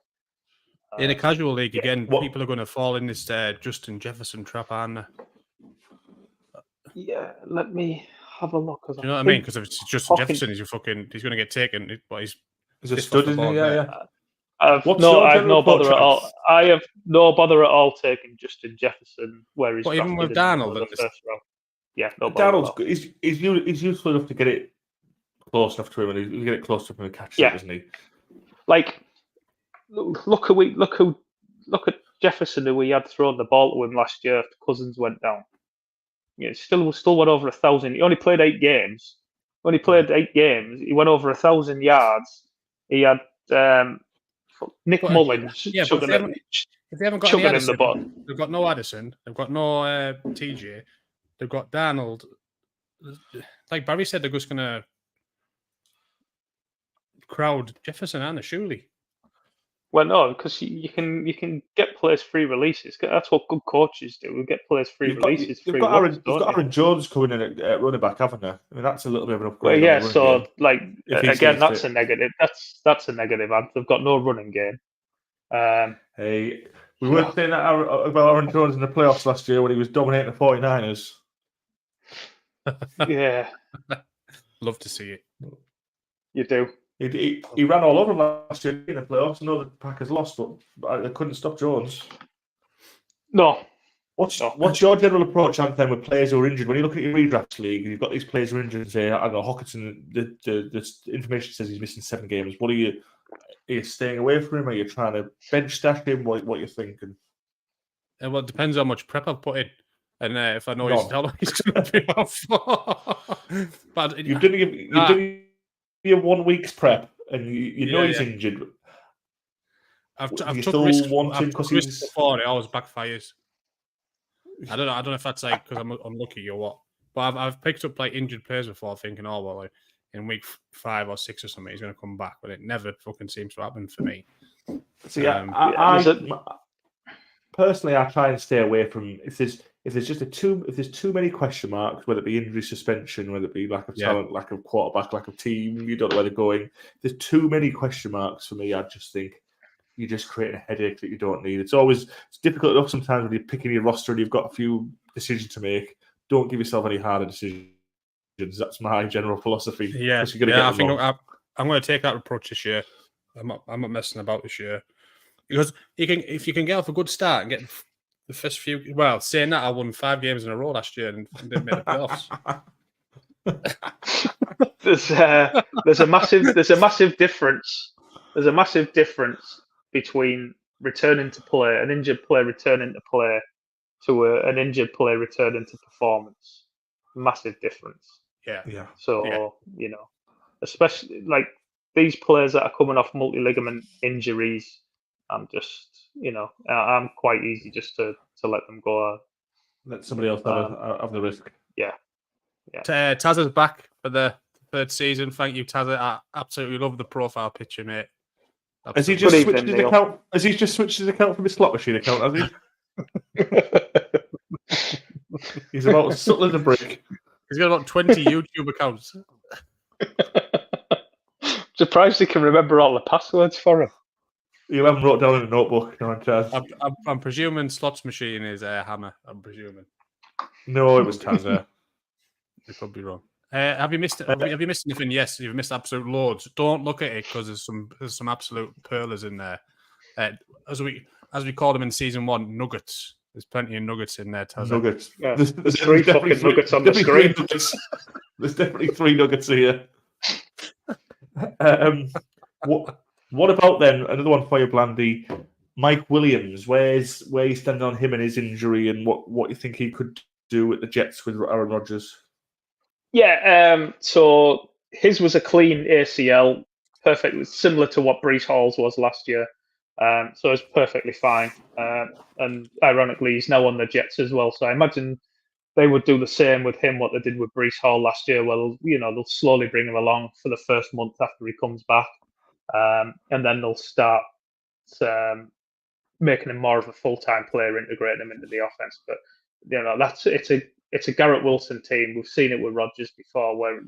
In a casual league, again, people are going to fall in this Justin Jefferson trap, aren't they? Yeah, let me have a look. Do you know what I mean? Because if it's Justin Jefferson, he's going to get taken. But he's a stud, isn't he? Yeah. I have no bother at all. I have no bother at all taking Justin Jefferson where he's even with Darnold in the first round. Yeah, no Darnold's he's useful enough to get it close enough to him, and you get it close to him and catch it, isn't he? Look at Jefferson, who we had thrown the ball to him last year after Cousins went down. Still went over 1,000. He only played 8 games. He went over 1,000 yards. He had Nick Mullins. Yeah, but if they haven't got any Addison, they've got no Addison. They've got no TJ. They've got Darnold. Like Barry said, they're just going to crowd Jefferson, aren't they? Surely. Well, no, because you can get players free releases. That's what good coaches do. We get players free releases. You've got Aaron Jones coming in at running back, haven't they? I mean, that's a little bit of an upgrade. Well, yeah. So, again, that's a negative. That's a negative. They've got no running game. Hey, we weren't saying that about Aaron Jones in the playoffs last year when he was dominating the 49ers. Yeah, love to see it. You do. He ran all over him last year in the playoffs. I know the Packers lost, but they couldn't stop Jones. No. What's your general approach, Anthony, with players who are injured? When you look at your redraft league, you've got these players who are injured. Say, I don't know, Hawkinson. The information says he's missing 7 games. Are you staying away from him? Are you trying to bench stash him? What are you thinking? Well, it depends how much prep I've put in. And if I know he's going to be off. But you've done your 1 week's prep, and you know he's injured. I've took risks before. It always backfires. I don't know if that's because I'm unlucky or what. But I've picked up injured players before, thinking, in week 5 or 6 or something, he's going to come back. But it never fucking seems to happen for me. See, personally, I try and stay away from if there's too many question marks, whether it be injury, suspension, whether it be lack of talent, lack of quarterback, lack of team, you don't know where they're going. If there's too many question marks for me, I just think you're just creating a headache that you don't need. It's difficult enough sometimes when you're picking your roster and you've got a few decisions to make. Don't give yourself any harder decisions. That's my general philosophy. Yeah, I'm going to take that approach this year. I'm not messing about this year because if you can get off a good start and get the first few. Well, saying that, I won 5 games in a row last year and didn't make the playoffs. There's a massive difference. There's a massive difference between returning to play, an injured player returning to play, to an injured player returning to performance. Massive difference. Yeah. So especially like these players that are coming off multi-ligament injuries, I'm just I'm quite easy just to let them go. Let somebody else have the risk. Yeah. Tazza's back for the 3rd season. Thank you, Tazza. I absolutely love the profile picture, mate. Has he just switched his account? Has he just switched his account from his slot machine account? Has he? He's about as subtle as a brick. He's got about 20 YouTube accounts. Surprised he can remember all the passwords for him. You haven't wrote down in a notebook, I'm presuming slots machine is Hammer. I'm presuming. No, it was Tazza. You could be wrong. Have you missed anything? Yes, you've missed absolute loads. Don't look at it because there's some absolute pearlers in there. As we called them in season 1, nuggets. There's plenty of nuggets in there. Tazza. Nuggets. Yeah. There's 3 fucking nuggets on the screen. There's definitely 3 nuggets here. What about then another one for you, Blandy? Mike Williams. Where you standing on him and his injury, and what you think he could do with the Jets with Aaron Rodgers? Yeah, so his was a clean ACL, perfectly similar to what Breece Hall's was last year. So it's perfectly fine. And ironically, he's now on the Jets as well. So I imagine they would do the same with him, what they did with Breece Hall last year. Well, they'll slowly bring him along for the first month after he comes back. And then they'll start making him more of a full-time player, integrating him into the offense. But it's a Garrett Wilson team. We've seen it with Rodgers before, where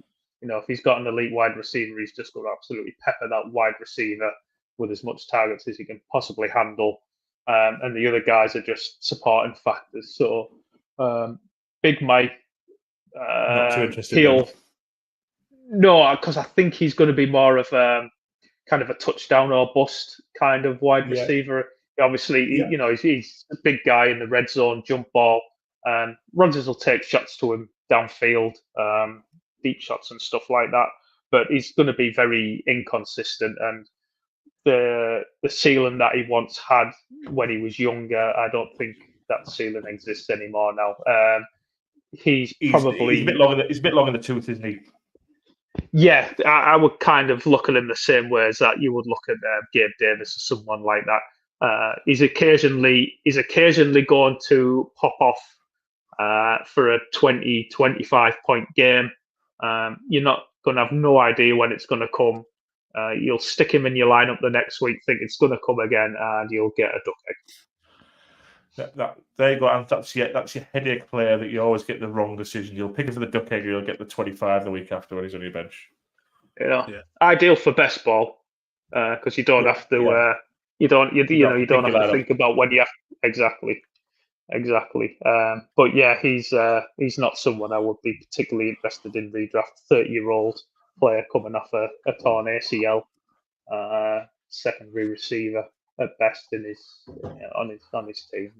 if he's got an elite wide receiver, he's just going to absolutely pepper that wide receiver with as much targets as he can possibly handle, and the other guys are just supporting factors. So Big Mike, not too interested. No, because I think he's going to be more of kind of a touchdown or bust kind of wide receiver. Obviously, he's a big guy in the red zone, jump ball. Rodgers will take shots to him downfield, deep shots and stuff like that. But he's going to be very inconsistent, and the ceiling that he once had when he was younger, I don't think that ceiling exists anymore now. He's a bit long in the tooth, isn't he? Yeah, I would kind of look at him the same way as that you would look at Gabe Davis or someone like that. He's occasionally going to pop off for a 20, 25 point game. You're not going to have no idea when it's going to come. You'll stick him in your lineup the next week, think it's going to come again, and you'll get a duck egg. There you go, and that's your headache player that you always get the wrong decision. You'll pick him for the duck egg, or you'll get the 25 the week after when he's on your bench. Ideal for best ball because you don't have to. You don't have to think about when you have exactly. But yeah, he's not someone I would be particularly interested in redraft. 30-year-old player coming off a torn ACL, secondary receiver at best in on his team.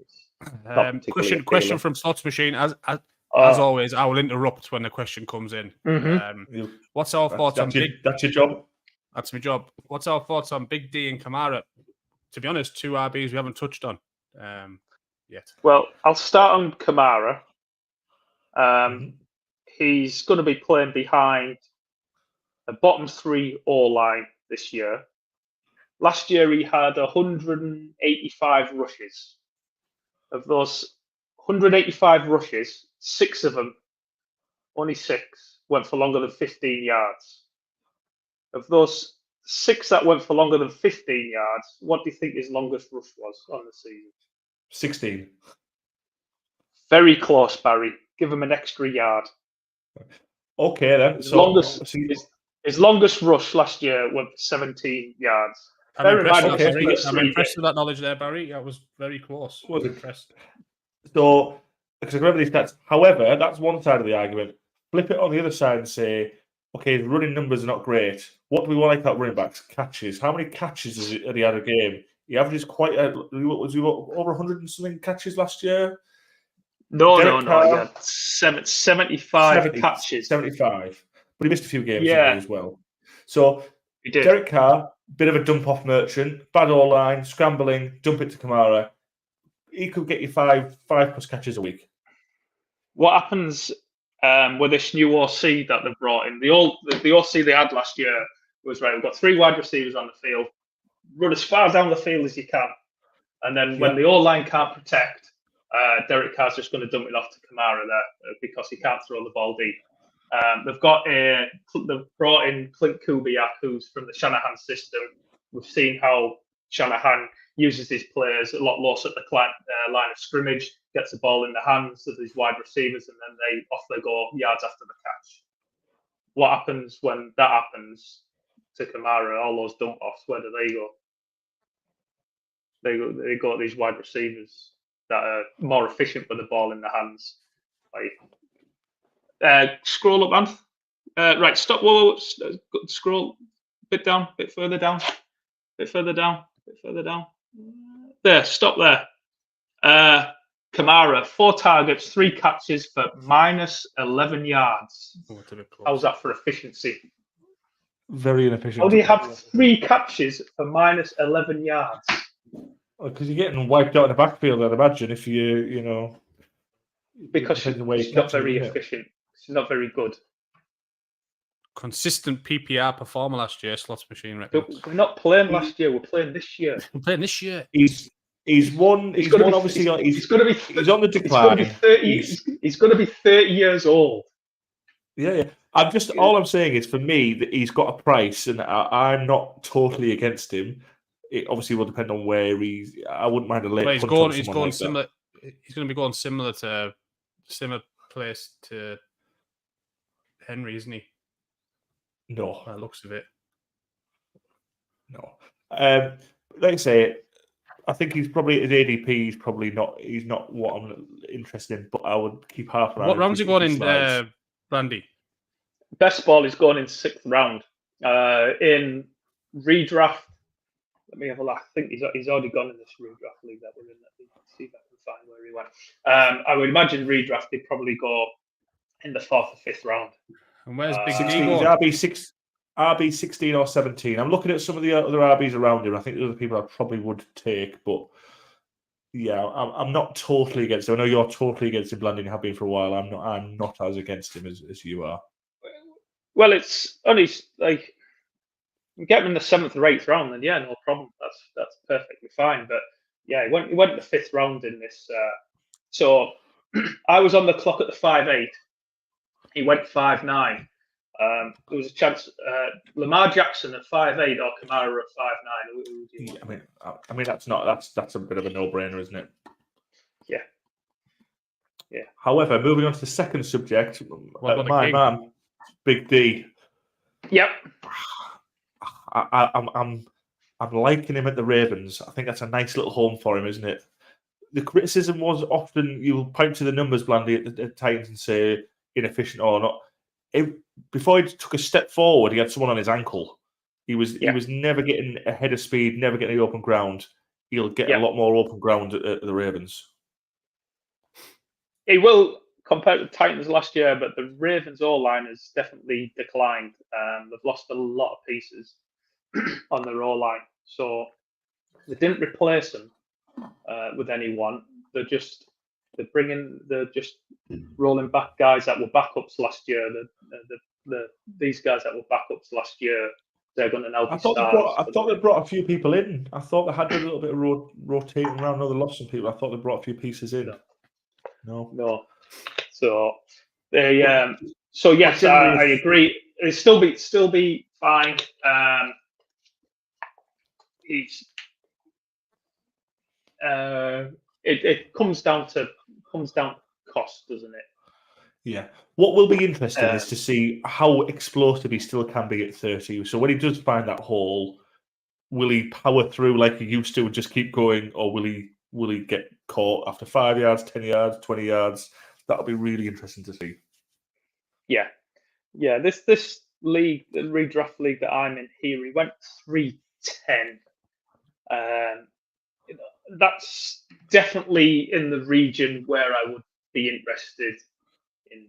Question from Slots Machine. As always, I will interrupt when the question comes in. Mm-hmm. What's our thoughts on Big? That's your job. That's my job. What's our thoughts on Big D and Kamara? To be honest, 2 RBs we haven't touched on yet. Well, I'll start on Kamara. He's going to be playing behind a bottom 3 O-line this year. Last year, he had 185 rushes. Of those 185 rushes, 6 of them, only 6, went for longer than 15 yards. Of those 6 that went for longer than 15 yards, what do you think his longest rush was on the season? 16. Very close, Barry. Give him an extra yard. Okay, then. His longest rush last year went for 17 yards. I'm impressed with that knowledge there, Barry. That was very close. I was impressed. So, because I remember these stats. However, that's one side of the argument. Flip it on the other side and say, okay, his running numbers are not great. What do we want like out running backs? Catches. How many catches has he had a game? He averages was he over 100 and something catches last year? No. Derek He Carr, had 75 catches. 75. But he missed a few games Yeah. as well. So He did. Derek Carr, bit of a dump off merchant, bad all line, scrambling, dump it to Kamara. He could get you five plus catches a week. What happens with this new OC that they've brought in? The OC they had last year was right. We've got 3 wide receivers on the field. Run as far down the field as you can, and then when the O line can't protect, Derek Carr's just going to dump it off to Kamara there because he can't throw the ball deep. They've brought in Clint Kubiak, who's from the Shanahan system. We've seen how Shanahan uses his players a lot less at the line of scrimmage, gets the ball in the hands of these wide receivers, and then off they go yards after the catch. What happens when that happens to Kamara? All those dump offs, where do they go? They go to these wide receivers that are more efficient with the ball in the hands. Scroll up, man. Right, stop. Whoa, scroll. Bit down, bit further down, bit further down, bit further down. There, stop there. Kamara, 4 targets, 3 catches for minus 11 yards. How's that for efficiency? Very inefficient. How do you have 3 catches for minus 11 yards? Because you're getting wiped out in the backfield, I'd imagine, if you Because it's not very efficient. It's not very good. Consistent PPR performer last year, slots machine records. We're not playing last year. We're playing this year. We're playing this year. He's on the decline. He's going to be 30 years old. Yeah. All I'm saying is, for me, that he's got a price, and I'm not totally against him. It obviously will depend on where he's. I wouldn't mind a late. He's going similar. He's going to be going similar place to Henry, isn't he? No, by the looks of it. No. Like I say, I think he's probably at ADP. He's probably not. He's not what I'm interested in. But I would keep half around. What round's he going in, Brandy? Best ball is going in 6th round. In redraft. Let me have a look. I think he's already gone in this redraft league that we're in. Let me see if I can find where he went. I would imagine redraft he'd probably go in the 4th or 5th round. And where's Big D going? RB 16 or 17. I'm looking at some of the other RBs around him. I think the other people I probably would take, but yeah, I'm not totally against him. I know you're totally against him, Blandon. You have been for a while. I'm not as against him as you are. Well, it's only like. Get him in the 7th or 8th round, then yeah, no problem. That's perfectly fine. But yeah, he went in the 5th round in this. So I was on the clock at the 5'8". He went 5'9". There was a chance. Lamar Jackson at 5'8" or Kamara at 5'9". I mean that's a bit of a no-brainer, isn't it? Yeah. However, moving on to the second subject, my man, Big D. Yep. I'm liking him at the Ravens. I think that's a nice little home for him, isn't it? The criticism was often you'll point to the numbers, Blandy, at the Titans and say inefficient or not. Before he took a step forward, he had someone on his ankle. He was never getting ahead of speed, never getting any open ground. He'll get a lot more open ground at the Ravens. He will compared to the Titans last year, but the Ravens O-line has definitely declined. They've lost a lot of pieces on their O-line. So they didn't replace them with anyone. They're just rolling back guys that were backups last year. These guys that were backups last year, they're going to now be stars. I thought they brought a few people in. I thought they had a little bit of rotating around. No, they lost some people. I thought they brought a few pieces in. No. So they. So yes, I agree. It'll still be fine. It comes down to cost, doesn't it? Yeah. What will be interesting is to see how explosive he still can be at 30. So when he does find that hole, will he power through like he used to and just keep going, or will he get caught after 5 yards, 10 yards, 20 yards? That'll be really interesting to see. Yeah. This league, the redraft league that I'm in here, he went 310. That's definitely in the region where I would be interested in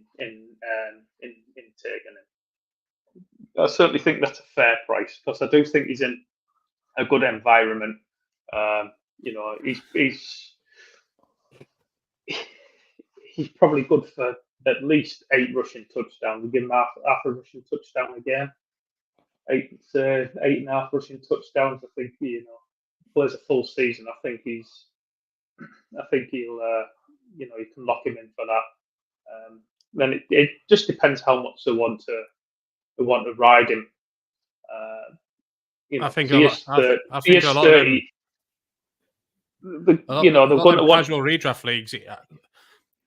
taking him. I certainly think that's a fair price because I do think he's in a good environment. He's probably good for at least 8 rushing touchdowns. We give him half a rushing touchdown a game. 8.5 rushing touchdowns. I think plays a full season. I think he'll you can lock him in for that. Then it just depends how much they want to ride him. I think he a is lot of 30. They're going to want casual redraft leagues.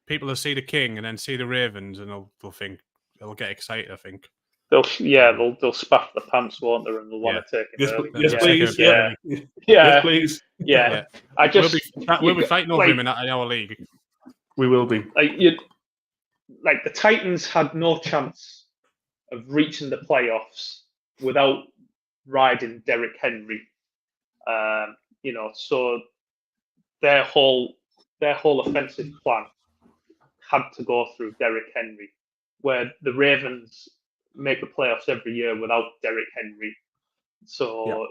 People will see the King and then see the Ravens, and they'll think they'll get excited. I think they'll spaff the pants, won't they? And they'll want to take him. Yes, please. Yeah. Yes, please. Yeah. We'll be fighting over him in our league. We will be. Like the Titans had no chance of reaching the playoffs without riding Derrick Henry. So their whole offensive plan had to go through Derrick Henry, where the Ravens make the playoffs every year without Derrick Henry. So,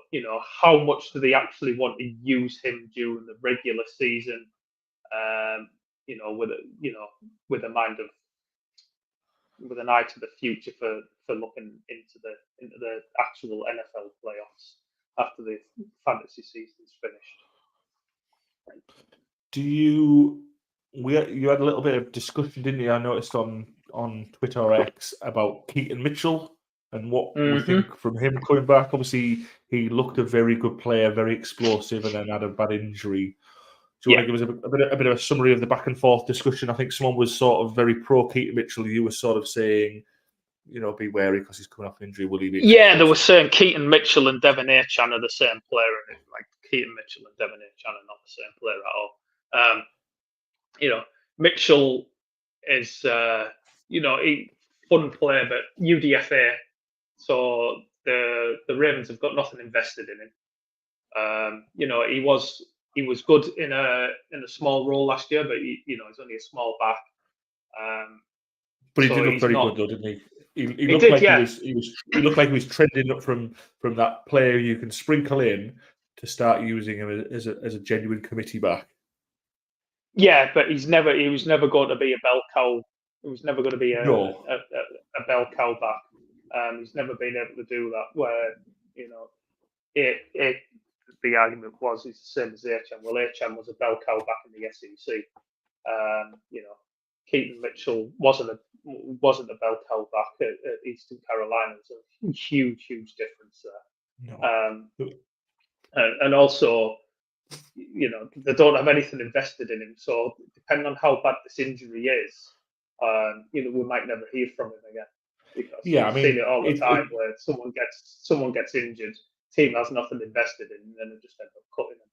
how much do they actually want to use him during the regular season? With an eye to the future for looking into the actual NFL playoffs after the fantasy season's finished. You had a little bit of discussion, didn't you? I noticed on Twitter or X about Keaton Mitchell and what we think from him coming back. Obviously, he looked a very good player, very explosive, and then had a bad injury. Do you want to give us a bit of a summary of the back and forth discussion? I think someone was sort of very pro Keaton Mitchell. You were sort of saying, be wary because he's coming off an injury. Will he be? Yeah, they were saying Keaton Mitchell and Devin Achan are the same player, and like Keaton Mitchell and Devin Achan are not the same player at all. Mitchell is he fun player, but UDFA, so the Ravens have got nothing invested in him. He was good in a small role last year, but he's only a small back. But he did look very good, though, didn't he? He looked like he looked like he was trending up from that player you can sprinkle in to start using him as a genuine committee back. Yeah, but he was never going to be a bell cow. He was never going to be a bell cow back. He's never been able to do that. Where the argument was he's the same as Achan. Well, Achan was a bell cow back in the SEC. Keaton Mitchell wasn't a bell cow back at Eastern Carolina. There's a huge difference there. No. And also, they don't have anything invested in him. So depending on how bad this injury is, we might never hear from him again. Because we've seen it all the time where someone gets injured, team has nothing invested in, and then they just end up cutting him.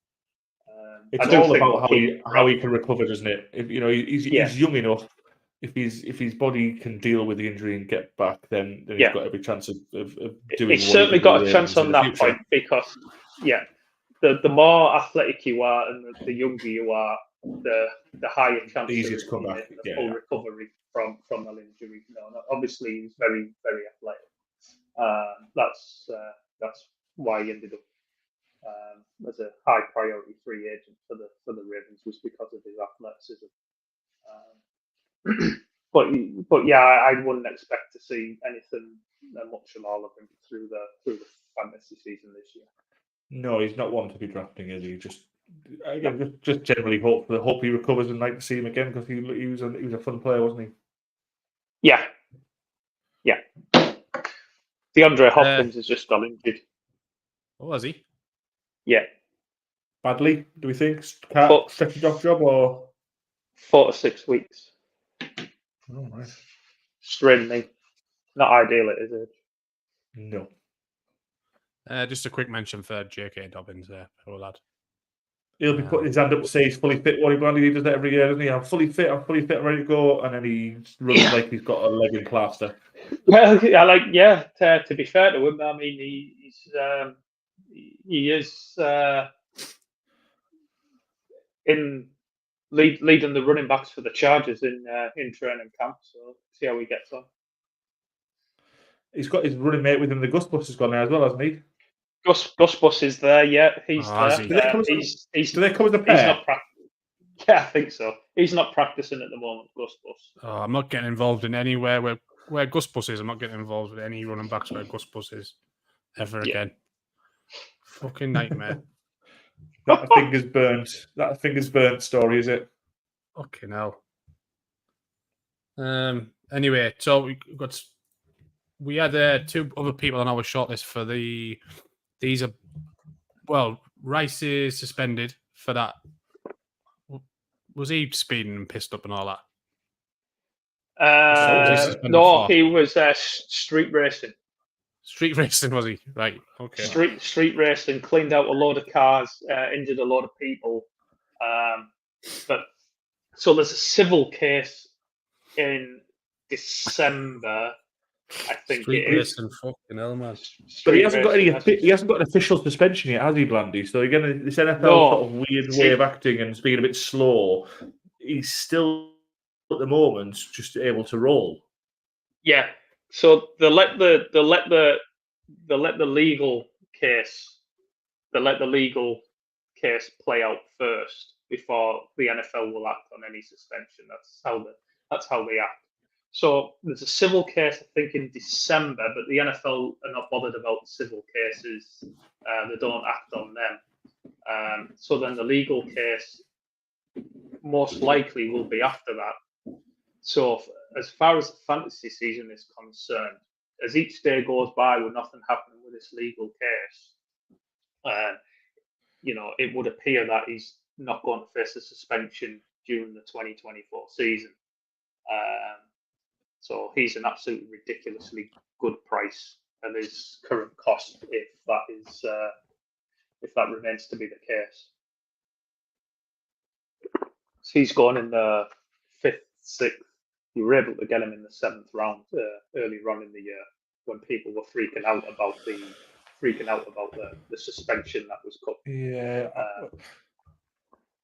It's all about how he can recover, doesn't it? If he's young enough. If his body can deal with the injury and get back, then he's got every chance of doing. He's certainly got a chance on that point because the more athletic you are and the younger you are, the higher chance easiest come back. Full recovery from an injury. Obviously he's very, very athletic. That's why he ended up as a high priority free agent for the Ravens, was because of his athleticism. But yeah, I wouldn't expect to see anything much at all of him through the fantasy season this year. No, he's not one to be drafting, is he? Just generally hope he recovers and like to see him again because he was a fun player, wasn't he? Yeah. DeAndre Hopkins has just got injured. Oh, was he? Yeah. Badly, do we think? Can't stretch a job or 4 to 6 weeks. Oh, right. Strained knee. Not ideal, it is it? No. Just a quick mention for J.K. Dobbins there, poor lad. He'll be putting his hand up to say he's fully fit. What he does that every year, doesn't he? I'm fully fit, I'm ready to go. And then he runs like he's got a leg in plaster. Well, to be fair to him, I mean, he is in leading the running backs for the Chargers in training camp. So see how he gets on. He's got his running mate with him. The Gus Bus has gone there as well, hasn't he? Gus Bus is there. Yeah, he's there. Do they come as a pair? He's not yeah, I think so. He's not practicing at the moment, Gus Bus. Oh, I'm not getting involved in anywhere where Gus Bus is. I'm not getting involved with any running backs where Gus Bus is ever again. Fucking nightmare. That fingers burnt story, is it? Fucking hell. Anyway, so we had 2 other people on our shortlist for these are, well, Rice is suspended for that. Was he speeding and pissed up and all that? No, he was street racing. Street racing, was he? Right, okay. Street racing, cleaned out a load of cars, injured a lot of people. But so there's a civil case in December, I think Street it is. racing, fucking hell, man. But he hasn't got an official suspension yet, has he, Blandy? So again, this NFL sort of weird way of acting and being a bit slow. He's still at the moment just able to roll. Yeah. So they let the legal case play out first before the NFL will act on any suspension. That's how they act. So there's a civil case, I think, in December, but the NFL are not bothered about civil cases. They don't act on them. So then the legal case most likely will be after that. So as far as the fantasy season is concerned, as each day goes by with nothing happening with this legal case, it would appear that he's not going to face a suspension during the 2024 season. So he's an absolutely ridiculously good price at his current cost if that remains to be the case. So he's gone in the 5th, 6th. You were able to get him in the 7th round earlier on in the year when people were freaking out about the suspension that was cut. Yeah.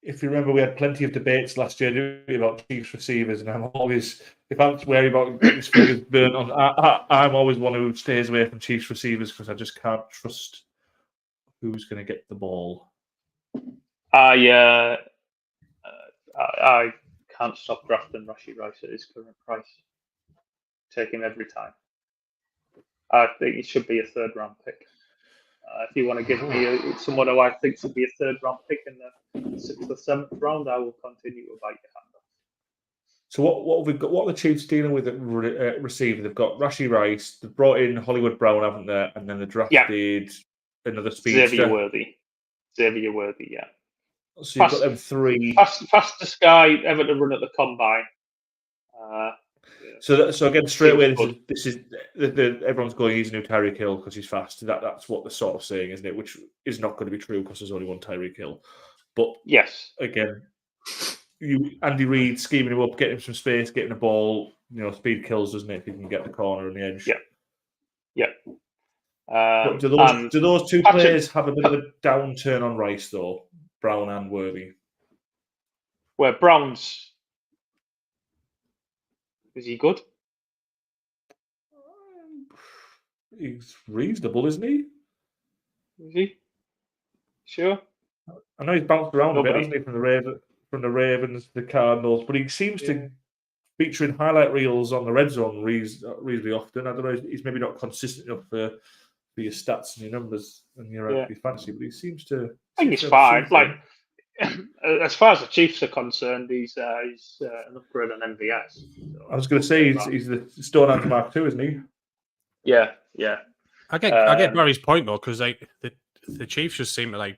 If you remember, we had plenty of debates last year about Chiefs receivers, and I'm always, if I'm worried about getting his fingers burnt on, I'm always one who stays away from Chiefs receivers because I just can't trust who's going to get the ball. I can't stop drafting Rashee Rice at his current price. Take him every time. I think he should be a 3rd round pick. If you want to give me someone who I think should be a 3rd round pick in the 6th or 7th round, I will continue to bite your hand off. So what have we got? What are the Chiefs dealing with at receiver? They've got Rashee Rice. They've brought in Hollywood Brown, haven't they? And then they drafted another speedster. Xavier Worthy, yeah. So you've got them 3. Fastest guy ever to run at the combine. So again, straight away, this is everyone's going, he's a new Tyreek Hill because he's fast. That's what they're sort of saying, isn't it? Which is not going to be true because there's only one Tyreek Hill. But yes, again, Andy Reid scheming him up, getting him some space, getting the ball. Speed kills, doesn't it? If you can get the corner and the edge. Yeah. But do those 2 players have a bit of a downturn on Rice though, Brown and Worthy? Where Brown's. Is he good? He's reasonable, isn't he? Is he? Sure. I know he's bounced around a bit, hasn't he, from the Ravens, the Cardinals, but he seems to feature in highlight reels on the red zone reasonably often. I don't know, he's maybe not consistent enough for your stats and your numbers and your fantasy, but he seems to. I think he's fine. As far as the Chiefs are concerned, he's an upgrade on MVS. So I was going to say he's the Stone Hand Mark II, isn't he? Yeah. I get Barry's point though, because the Chiefs just seem to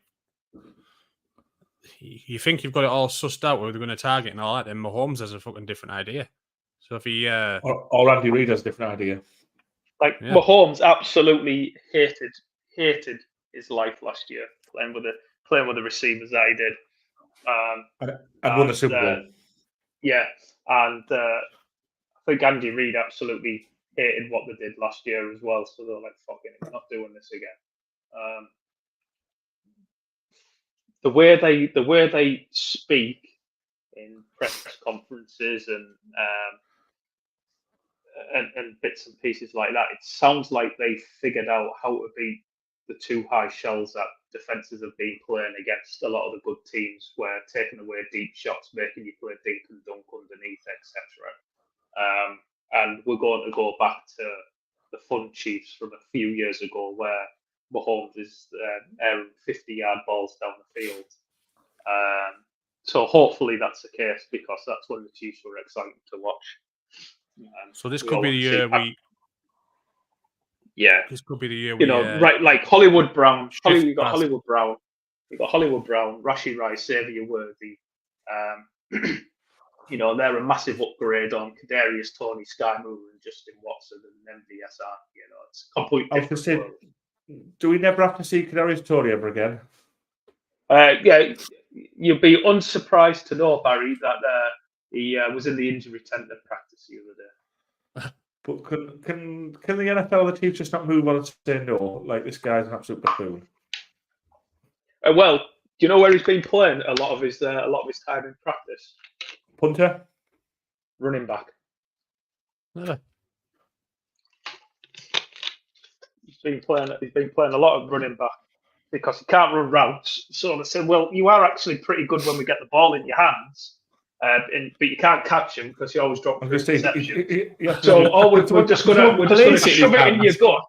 you think you've got it all sussed out where they're going to target and all that, then Mahomes has a fucking different idea. So if he or Andy Reid has a different idea. Mahomes absolutely hated his life last year playing with the receivers that he did. And won the Super Bowl. Yeah, and I think Andy Reid absolutely hated what they did last year as well. So they're like, "Fucking, we're not doing this again." The way they speak in press conferences and bits and pieces like that, it sounds like they figured out how to beat the two high shells that defenses have been playing against a lot of the good teams, where taking away deep shots, making you play dink and dunk underneath, etc. And we're going to go back to the fun Chiefs from a few years ago, where Mahomes is airing 50-yard balls down the field. So hopefully that's the case, because that's when the Chiefs were exciting to watch. So this could be the year we. Yeah, this could be the year we. Right, like Hollywood Brown. You got Hollywood Brown. You got Hollywood Brown, Rashee Rice, Xavier Worthy. They're a massive upgrade on Kadarius Toney, Sky Moore, and Justin Watson and MVSR. It's completely different world. Do we never have to see Kadarius Toney ever again? Yeah, you'd be unsurprised to know, Barry, that he was in the injury tent at practice the other day. But can the NFL, the Chiefs, just not move on and say no? Like, this guy's an absolute buffoon. Well, do you know where he's been playing a lot of his time in practice? Punter, running back. Yeah. He's been playing a lot of running back because he can't run routes. So they said, "Well, you are actually pretty good when we get the ball in your hands." But you can't catch him because you always drop interceptions. So we're just gonna shove it in your gut.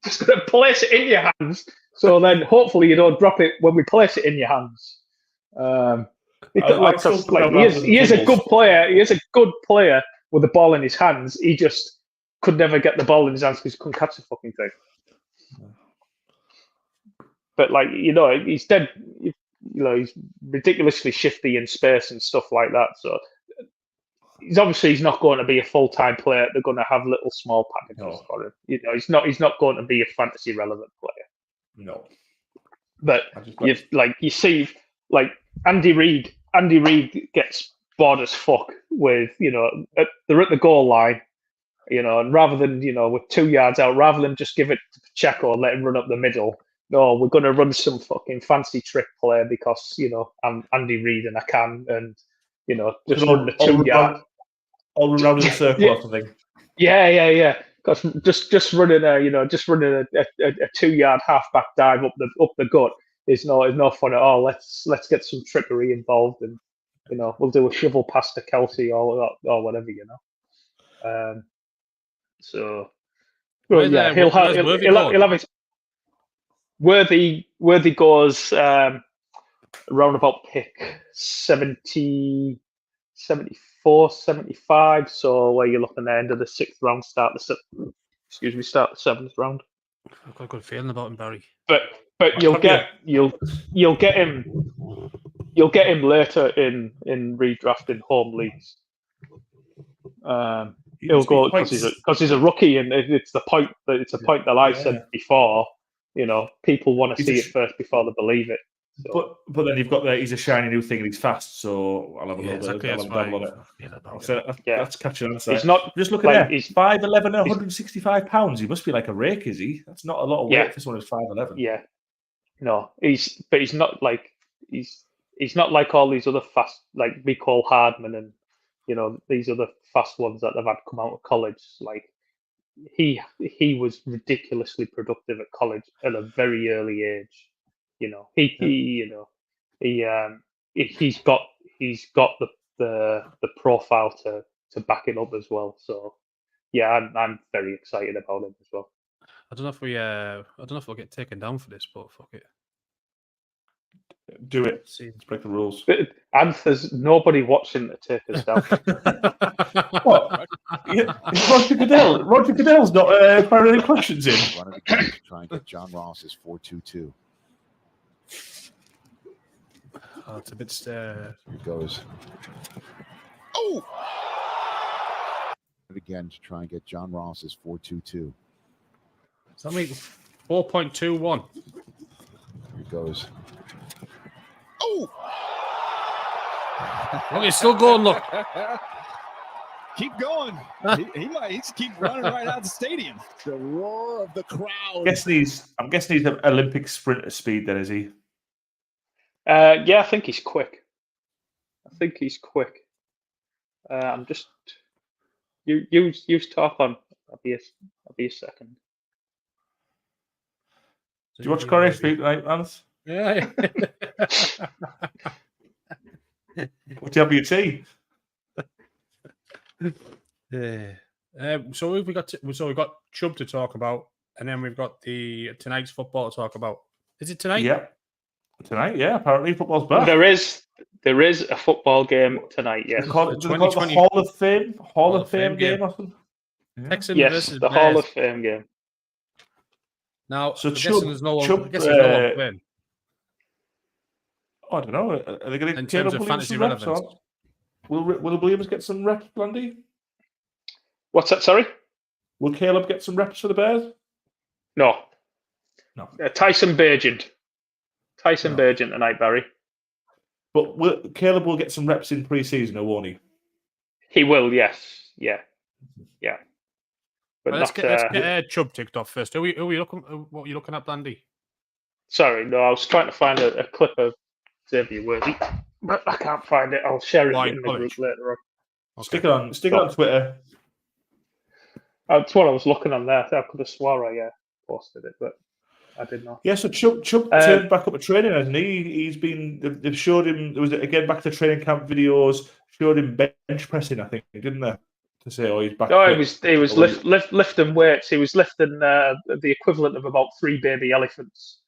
Just gonna place it in your hands. So then hopefully you don't drop it when we place it in your hands. He is a good player. He is a good player with the ball in his hands. He just could never get the ball in his hands because he couldn't catch the fucking thing. But he's dead. He's ridiculously shifty in space and stuff like that. So he's not going to be a full-time player. They're going to have little small packages for him. He's not going to be a fantasy relevant player. No. But you see Andy Reid gets bored as fuck with they're at the goal line, and rather than with 2 yards out, rather than just give it to Pacheco and let him run up the middle. No, we're going to run some fucking fancy trick play because, I'm Andy Reid and I can, and, just run the 2 yard. All around in a circle or something. Yeah. Because just running a 2 yard halfback dive up the gut is no fun at all. Let's get some trickery involved, and, we'll do a shovel pass to Kelsey or whatever, So, well, yeah, he'll have his. Worthy goes around about pick 70, 74, 75. So where you're looking at the end of the 6th round, start the 7th round. I've got a good feeling about him, Barry. But you'll get him later in redrafting home leagues. He'll go because he's a rookie, and it's the point that I said before. People want to see it first before they believe it. So. But then you've got he's a shiny new thing and he's fast, so I'll have a little bit of dabble on it. So that's catching on. He's not just looking there. He's 5'11", 165 pounds. He must be like a rake, is he? That's not a lot of weight for someone who's 5'11". Yeah. No, he's not like he's not like all these other fast, like Mecole Hardman and these other fast ones that they've had come out of college. Like he was ridiculously productive at college at a very early age. He's got the profile to back it up as well. So yeah, I'm very excited about him as well. I don't know if we'll get taken down for this, but fuck it. Do it. Let's break the rules. And there's nobody watching to take us down. What? Roger Goodell. Roger Goodell's not firing any questions in. Try and get John Ross's 4-2-2. Oh, it's a bit. Here it goes. Oh! Again to try and get John Ross's 4-2-2. Does that mean 4.21? Here it goes. Oh! Look, he's still going. Look. Keep going. He might keep running right out of the stadium. The roar of the crowd. I'm guessing he's an Olympic sprinter speed. Then is he? Yeah, I think he's quick. I'm just use talk on. I'll be a second. Do you watch Corey speak tonight, Hans? Yeah. What do you have for your tea? So we've got Chubb to talk about, and then we've got the tonight's football to talk about. Is it tonight? Yeah, tonight. Yeah, apparently football's back. There is a football game tonight. Yes, do they call it the Hall of Fame? Hall of Fame game or something? Yeah. Texans yes, versus the Bears. Hall of Fame game. Now, So I'm Chubb, guessing there's no one playing. I don't know. Are they going to In terms of fantasy relevance? Will Williams get some reps, Blandy? What's that? Sorry. Will Caleb get some reps for the Bears? No. Tyson Bagent No. tonight, Barry. But Caleb will get some reps in pre-season, or won't he? He will, yes. Yeah. But Well, let's get Chubb ticked off first. What are you looking at, Blandy? Sorry, no, I was trying to find a clip of Xavier Worthy, but I can't find it. I'll share it in the group later on. Okay. Stick it on Twitter. That's what I was looking on there. I could have swore I posted it, but I did not. Yeah, so Chubb turned back up at training, hasn't he? They've showed him. There was again back to training camp videos. Showed him bench pressing, I think, didn't they? To say, he's back. No, he was lifting weights. He was lifting the equivalent of about 3 baby elephants,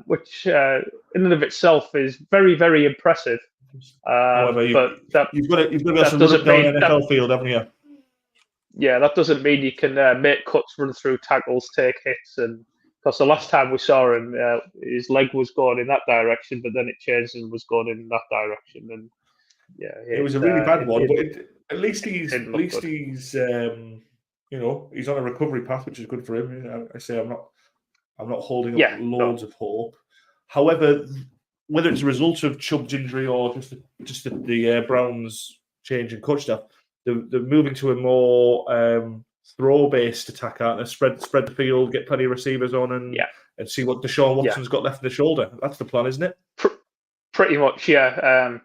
which in and of itself is very, very impressive. However, you've got to be some run down NFL field, haven't you? Yeah, that doesn't mean you can make cuts, run through tackles, take hits, and because the last time we saw him, his leg was going in that direction, but then it changed and was going in that direction, and yeah, it was a really bad one. But at least he's he's on a recovery path, which is good for him. I say I'm not holding up loads of hope. However, whether it's a result of Chubb's injury or just the Browns change in coach staff, they're moving to a more throw-based attack, aren't they? Spread the field, get plenty of receivers on, and see what Deshaun Watson's got left in the shoulder. That's the plan, isn't it? Pretty much, yeah.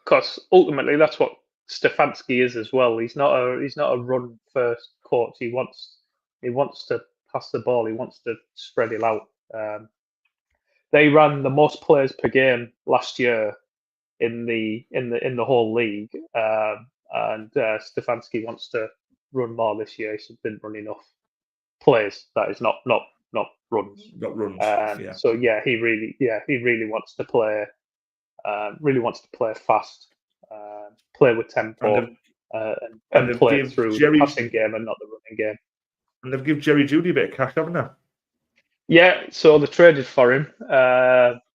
Because ultimately, that's what Stefanski is as well. He's not a run first coach. He wants to pass the ball. He wants to spread it out. They ran the most players per game last year in the whole league, and Stefanski wants to run more this year. He didn't run enough plays. That is not runs. Not runs. So he really wants to play. Really wants to play fast, play with tempo, and play through the passing game and not the running game. And they've given Jerry Jeudy a bit of cash, haven't they? Yeah, so they traded for him.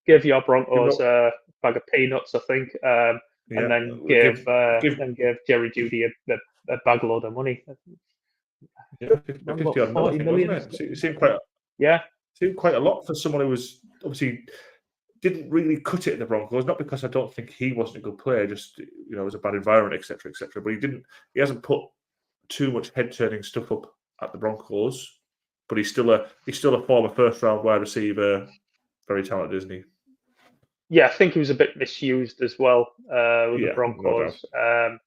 Gave your Broncos a bag of peanuts, I think, and then gave Jerry Jeudy a bag load of money. Yeah, 50 odd million, wasn't it? It seemed quite a lot for someone who was obviously didn't really cut it at the Broncos. Not because I don't think he wasn't a good player, just it was a bad environment, etc., etc. But he hasn't put too much head turning stuff up at the Broncos. But he's still a former first round wide receiver, very talented, isn't he? Yeah, I think he was a bit misused as well with the Broncos. No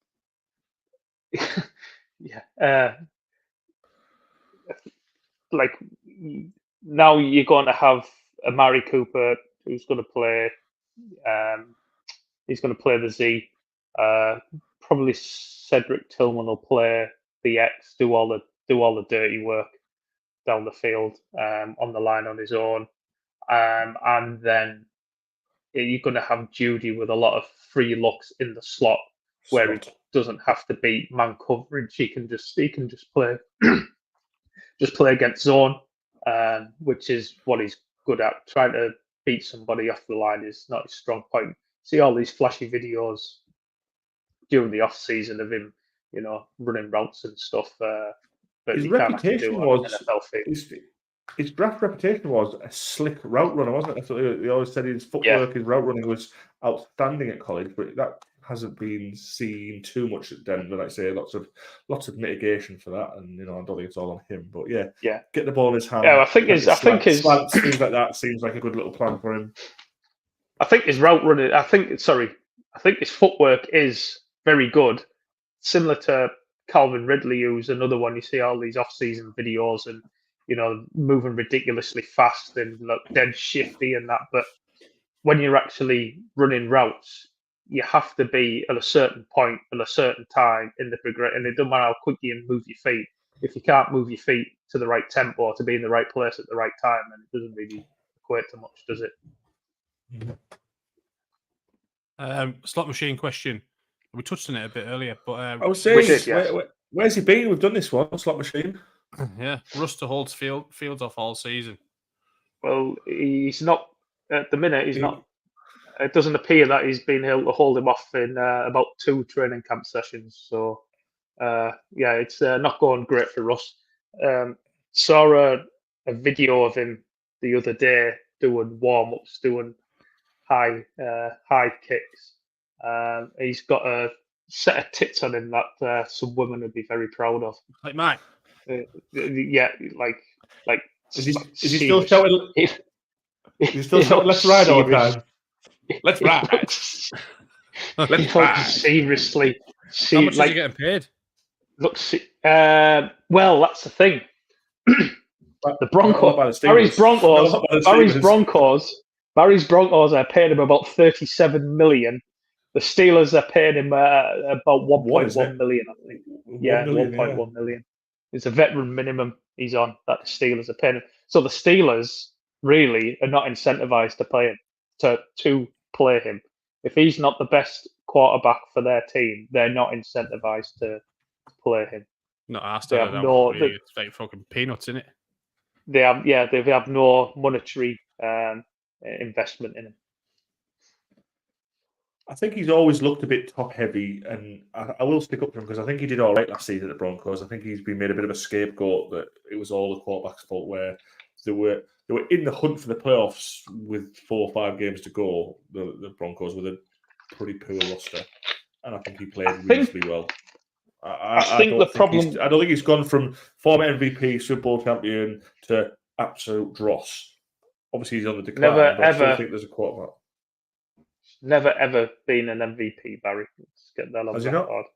like now you're going to have Amari Cooper who's going to play. He's going to play the Z. Probably Cedric Tillman will play the X, do all the dirty work down the field on the line on his own, and then you're going to have Jeudy with a lot of free looks in the slot where he doesn't have to beat man coverage. He can just play play against zone, which is what he's good at. Trying to beat somebody off the line is not his strong point. See all these flashy videos during the off season of him, running routes and stuff. But his reputation was his draft reputation was a slick route runner, wasn't it? That's what he always said. His footwork, his route running was outstanding at college, but that hasn't been seen too much at Denver. Like I say, lots of mitigation for that, and I don't think it's all on him. But get the ball in his hand. Yeah, I think his slants, things like that seems like a good little plan for him. I think his route running. I think his footwork is very good, similar to Calvin Ridley, who's another one. You see all these off-season videos and moving ridiculously fast and look dead shifty and that. But when you're actually running routes, you have to be at a certain point at a certain time in the progression. And it doesn't matter how quick you move your feet. If you can't move your feet to the right tempo or to be in the right place at the right time, then it doesn't really equate to much, does it? Slot machine question. We touched on it a bit earlier, but I was saying, where's he been? We've done this one, slot machine. Yeah, Ruster holds fields off all season. Well, he's not at the minute. He's not. It doesn't appear that he's been able to hold him off in about 2 training camp sessions. So, it's not going great for Russ. Saw a video of him the other day doing warm-ups, doing high kicks. He's got a set of tits on him that some women would be very proud of. Like mine. Like. Is he still shouting? Is he still shouting? Let's ride all the time. Let's ride. Let's ride. Seriously. How much is he getting paid? Well, that's the thing. The Broncos, Barry's Broncos are paying him about 37 million. The Steelers are paying him about 1.1 million, I think. 1.1 million. It's a veteran minimum he's on that the Steelers are paying him. So the Steelers really are not incentivized to play him, to play him. If he's not the best quarterback for their team, they're not incentivized to play him. Not asked. It's like fucking peanuts, isn't it? They have no monetary investment in him. I think he's always looked a bit top heavy, and I will stick up for him because I think he did all right last season at the Broncos. I think he's been made a bit of a scapegoat that it was all the quarterback's fault, where they were in the hunt for the playoffs with 4 or 5 games to go. The Broncos with a pretty poor roster, and I think he played reasonably well. I don't think he's gone from former MVP, Super Bowl champion to absolute dross. Obviously, he's on the decline. I still think there's a quarterback. Never ever been an MVP, Barry. Let's get that on Has he not? board.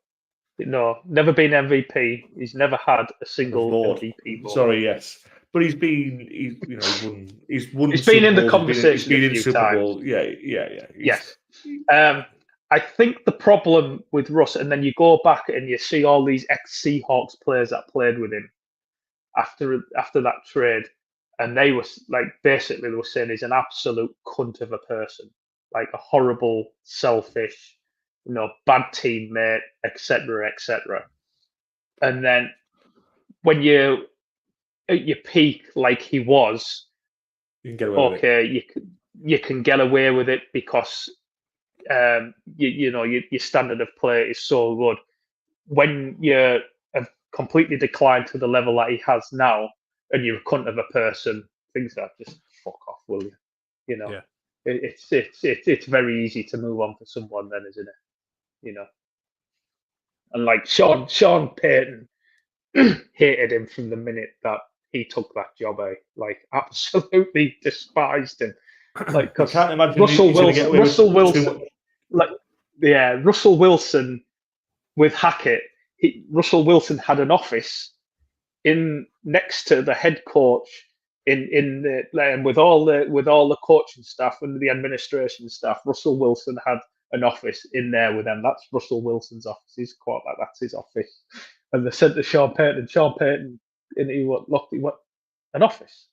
No, never been MVP. He's never had a single MVP vote. Sorry, yes, but he's won. He's been in the conversation. He's been in Super Bowl. Yeah. Yes. I think the problem with Russ, and then you go back and you see all these ex-Seahawks players that played with him after that trade, and they were basically they were saying he's an absolute cunt of a person, like a horrible, selfish, bad teammate, etc., etc. And then when you at your peak, like he was, you can get away with it. You can get away with it because your standard of play is so good. When you have completely declined to the level that he has now, and you're a cunt of a person, things that just fuck off, will you? Yeah. It's very easy to move on for someone then, isn't it? And like Sean Payton hated him from the minute that he took that job. Like absolutely despised him. Like, because I can't imagine Russell Wilson with Hackett. Russell Wilson had an office next to the head coach with all the coaching staff and the administration staff. Russell Wilson had an office in there with them. That's Russell Wilson's office. He's quite like that's his office. And they said to Sean Payton, and he what an office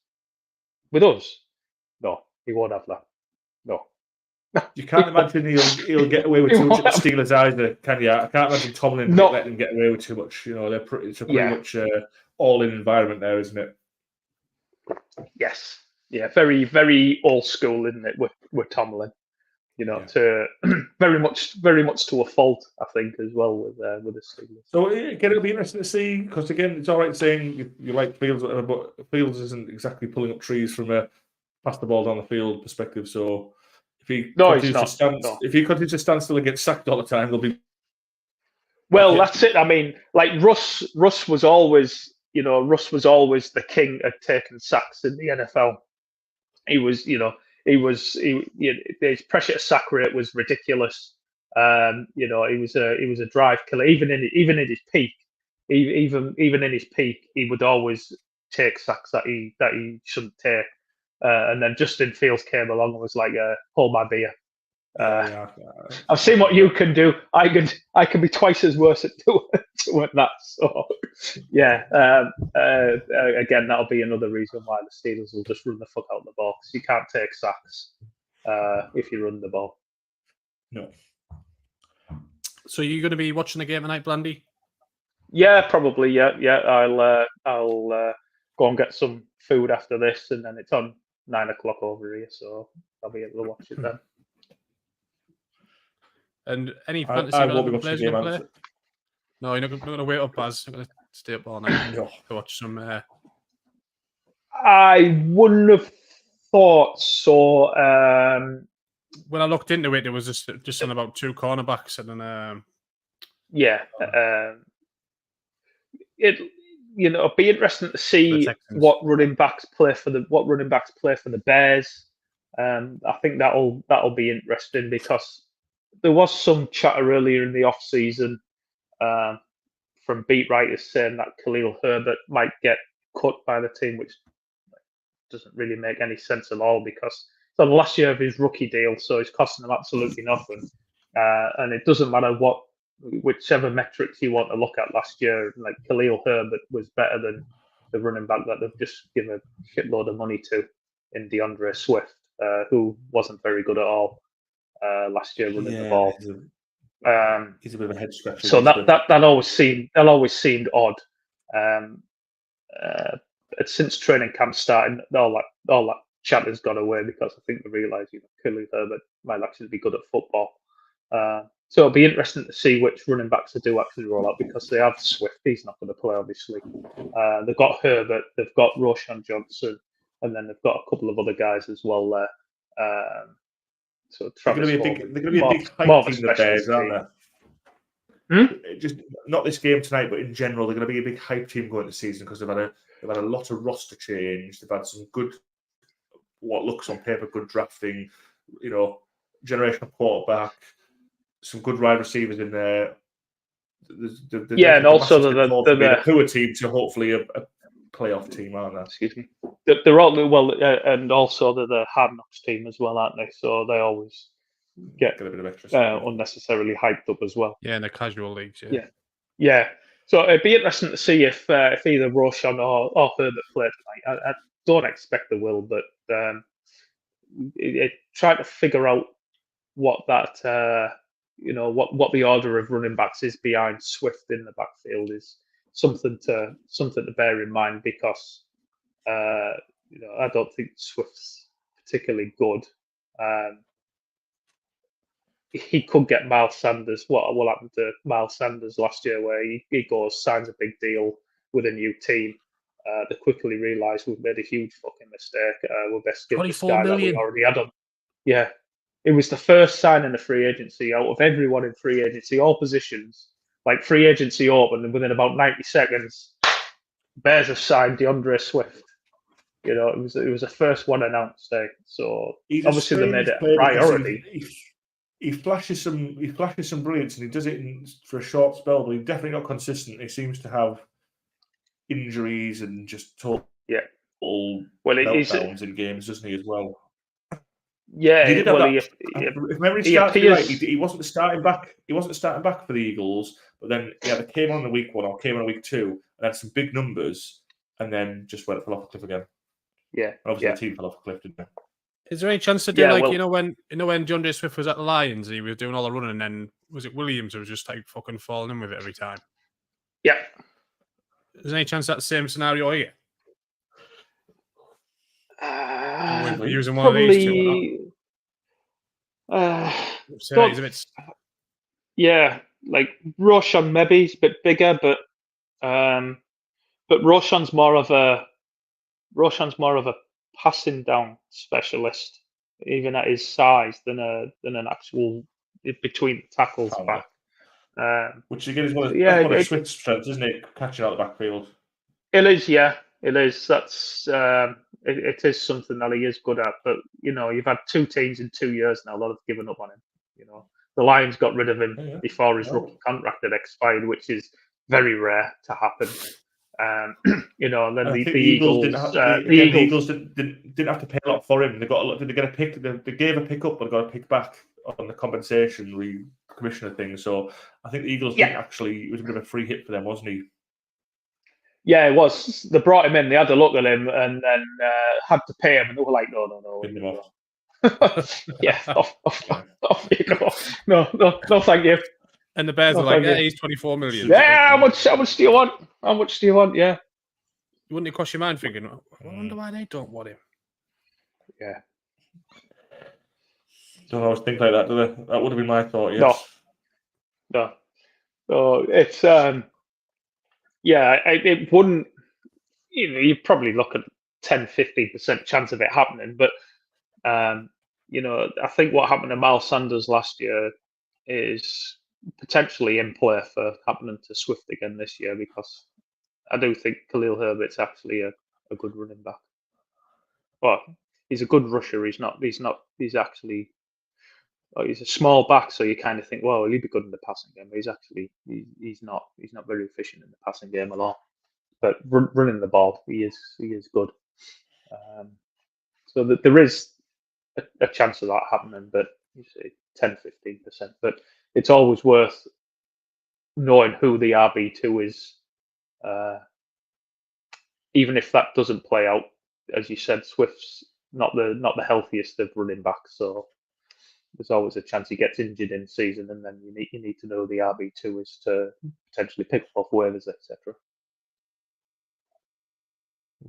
with us? No, he won't have that. No. You can't imagine he'll get away with too much at the Steelers either, can you? I can't imagine Tomlin letting him get away with too much. It's a pretty much all-in environment there, isn't it? Yes. Yeah, very, very old school, isn't it, with Tomlin? to very much to a fault, I think, as well with the Steelers. So again, it'll be interesting to see, because again, it's all right saying you like Fields, whatever, but Fields isn't exactly pulling up trees from a pass the ball down the field perspective. So if he continues to stand still and get sacked all the time, there'll be. Well, that's it. I mean, like Russ was always the king of taking sacks in the NFL. His pressure to sack rate was ridiculous. He was a drive killer. Even in his peak, he would always take sacks that he shouldn't take. And then Justin Fields came along and was like, "Hold my beer." I've seen what you can do. I can be twice as worse at doing that. So, again, that'll be another reason why the Steelers will just run the fuck out of the ball, because you can't take sacks if you run the ball. No. So you're going to be watching the game tonight, Blandy? Yeah, probably. Yeah. I'll go and get some food after this, and then it's on 9 o'clock over here, so I'll be able to watch it then. And any fantasy players going to play? No, you're not going to wait up, Baz. You're going to stay up all night to watch some. I wouldn't have thought so. When I looked into it, there was just something about 2 cornerbacks and then. It'd be interesting to see what running backs play for the Bears. I think that'll be interesting, because there was some chatter earlier in the off season from beat writers saying that Khalil Herbert might get cut by the team, which doesn't really make any sense at all, because it's on the last year of his rookie deal, so it's costing them absolutely nothing. And it doesn't matter whichever metrics you want to look at last year. Like, Khalil Herbert was better than the running back that they've just given a shitload of money to in DeAndre Swift, who wasn't very good at all last year running the ball. He's a bit of a head scratcher. So that always seemed odd. Since training camp started, all that chat has gone away, because I think they realise Khalil Herbert might actually be good at football. So it'll be interesting to see which running backs they do actually roll out, because they have Swift. He's not going to play, obviously. They've got Herbert, they've got Roshan Johnson, and then they've got a couple of other guys as well there. So Travis, they're going to be a big hype team, the Bears, aren't they? Just not this game tonight, but in general, they're going to be a big hype team going into the season, because they've had a lot of roster change. They've had some good, what looks on paper, good drafting. Generational quarterback, some good wide receivers in there. And also the poor team to hopefully a playoff team, aren't they? Excuse me. They're all and also they're the Hard Knocks team as well, aren't they? So they always get a bit of extra unnecessarily hyped up as well. Yeah, in the casual leagues. Yeah. So it'd be interesting to see if either Roshan or Herbert play tonight. I don't expect they will, but trying to figure out what that what the order of running backs is behind Swift in the backfield is something to bear in mind, because I don't think Swift's particularly good. He could get Miles Sanders. What happened to Miles Sanders last year, where he goes, signs a big deal with a new team. They quickly realised we've made a huge fucking mistake. We're best give this guy that we already had on. Yeah. It was the first signing of free agency out of everyone in free agency, all positions. Like, free agency opened, and within about 90 seconds, Bears have signed DeAndre Swift. It was the first one announced. So obviously they made it a priority. He flashes some brilliance, and he does it for a short spell, but he's definitely not consistent. He seems to have injuries and just total meltdowns in games, doesn't he, as well? Yeah, if memory serves me right, he wasn't starting back. He wasn't starting back for the Eagles, but then he either came on in week 1 or came on in week 2 and had some big numbers, and then just fell off a cliff again. Yeah, and obviously the team fell off a cliff, didn't they? Is there any chance to do when DeAndre Swift was at the Lions and he was doing all the running, and then was it Williams who was just like fucking falling in with it every time? Yeah. Is there any chance that same scenario here? We're using one of these two. So he's a bit. Yeah, like Roshan maybe is a bit bigger, but Roshan's more of a passing down specialist, even at his size, than an actual between the tackles Pounder. back. Which again is one So of, yeah, that's one of Swift's strengths, isn't it? Catching out the backfield. it is. Yeah, it is. That's it is something that he is good at. But you've had 2 teams in 2 years now that have given up on him. The Lions got rid of him before his rookie contract had expired, which is very rare to happen. And then I the think Eagles didn't have, the Eagles didn't have to pay a lot for him. They got a lot. Did they get a pick? They gave a pick up, but got a pick back on the compensation commissioner thing. So I think the Eagles didn't actually. It was a bit of a free hit for them, wasn't he? Yeah, it was. They brought him in. They had to look at him, and then had to pay him, and they were like, "No." Didn't off. Yeah, off you go. No, thank you. And the Bears are like, he's 24 million. Yeah, how much do you want? How much do you want? Yeah. Wouldn't it cross your mind thinking, I wonder why they don't want him? Yeah. Don't always think like that, do they? That would have been my thought, yes. No. So it's it wouldn't. You'd probably look at 10-15% chance of it happening, but I think what happened to Miles Sanders last year is potentially in play for happening to Swift again this year, because I do think Khalil Herbert's actually a good running back. Well, he's a good rusher. He's actually. He's a small back, so you kind of think, well, he'll be good in the passing game. But he's not very efficient in the passing game at all. But running the ball, he is good. So that there is a chance of that happening, but you say 10-15%. But it's always worth knowing who the RB2 is, even if that doesn't play out. As you said, Swift's not the healthiest of running backs, so there's always a chance he gets injured in season, and then you need to know who the RB2 is to potentially pick up off waivers, etc.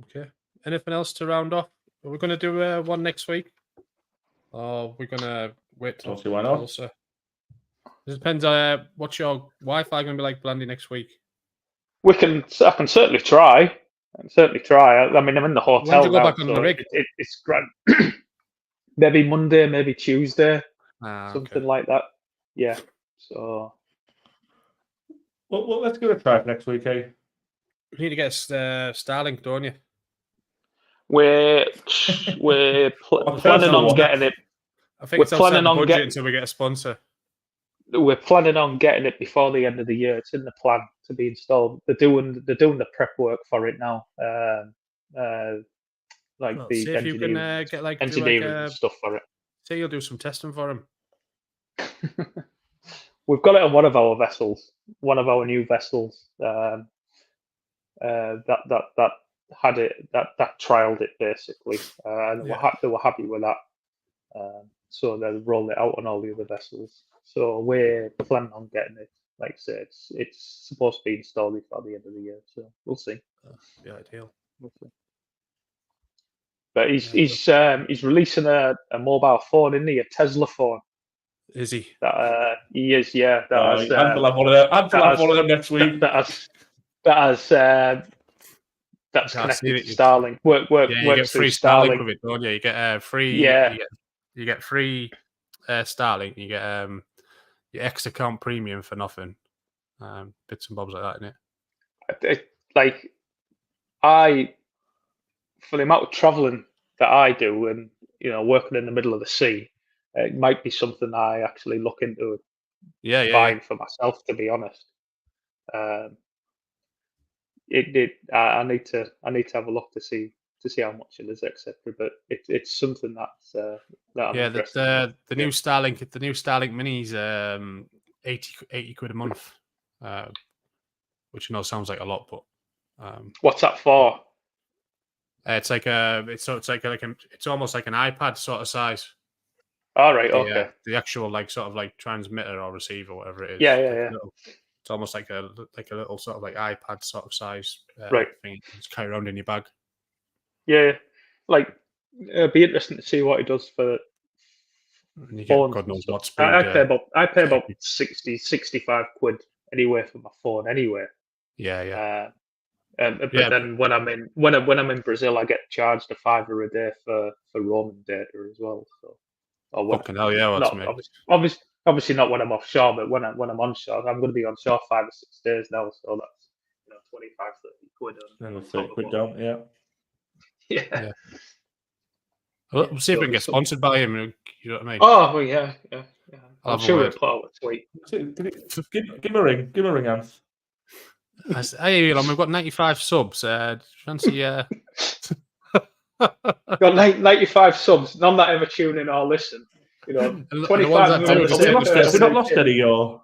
Okay. Anything else to round off? Are we going to do one next week? Or we're going to wait till Don't see why not. closer? It depends. What's your Wi-Fi going to be like, Blandy, next week? I can certainly try. I mean, I'm in the hotel When do you go now, back on the rig? It's grand. Maybe Monday, maybe Tuesday, something like that. Yeah. So. Well, let's give it a try for next week, eh? You need to get Starlink, don't you? We're planning on getting it. I think it's outside the budget until we get a sponsor. We're planning on getting it before the end of the year. It's in the plan to be installed. They're doing the prep work for it now. See if you can get engineering stuff for it. Say you'll do some testing for him. We've got it on one of our vessels, one of our new vessels. That had it, that trialed it basically, and they were happy with that. So they rolled it out on all the other vessels. So we're planning on getting it. Like I said, it's supposed to be installed before the end of the year. So we'll see. Be ideal. We'll see. But he's releasing a mobile phone, isn't he? A Tesla phone. Is he? He is, yeah. I'll have one of them next week. That's connected to Starlink. You get free Starlink with it, don't you? You get free. Yeah. You get free Starlink. You get your X account premium for nothing. Bits and bobs like that, isn't it? For the amount of traveling that I do, and working in the middle of the sea, it might be something I actually look into buying for myself. To be honest, I need to have a look to see how much it is, etc. But it's something that's that I'm the new Starlink Mini's 80 quid a month, which sounds like a lot, but what's that for? It's almost like an iPad sort of size. All right, okay. The actual transmitter or receiver, whatever it is. Yeah. It's almost like a little sort of iPad sort of size right thing. Just carry around in your bag. Yeah, it'd be interesting to see what it does for And you get phones God and knows stuff. what speed. I pay about 60, 65 quid anyway for my phone anyway. Yeah. But Yeah. then when I'm in Brazil, I get charged $5 a day for roaming data as well. So, or when, Fucking hell, yeah. What's not me? obviously not when I'm offshore, but when I'm onshore, I'm going to be onshore 5 or 6 days now. So that's 25, 30 quid Then on the top 30 of quid what. down, yeah. Yeah. We'll see if we can get sponsored by him. You know what I mean? Oh well, yeah. I'll I'm have a sure word. he'll put out a tweet. Give him a ring. Give him a ring, Ants. Hey, Elon, we've got 95 subs. Fancy. Got 95 subs. None that ever tune in or listen. And the 25 ones that of do them are are the the same same Have we not person. lost any, or?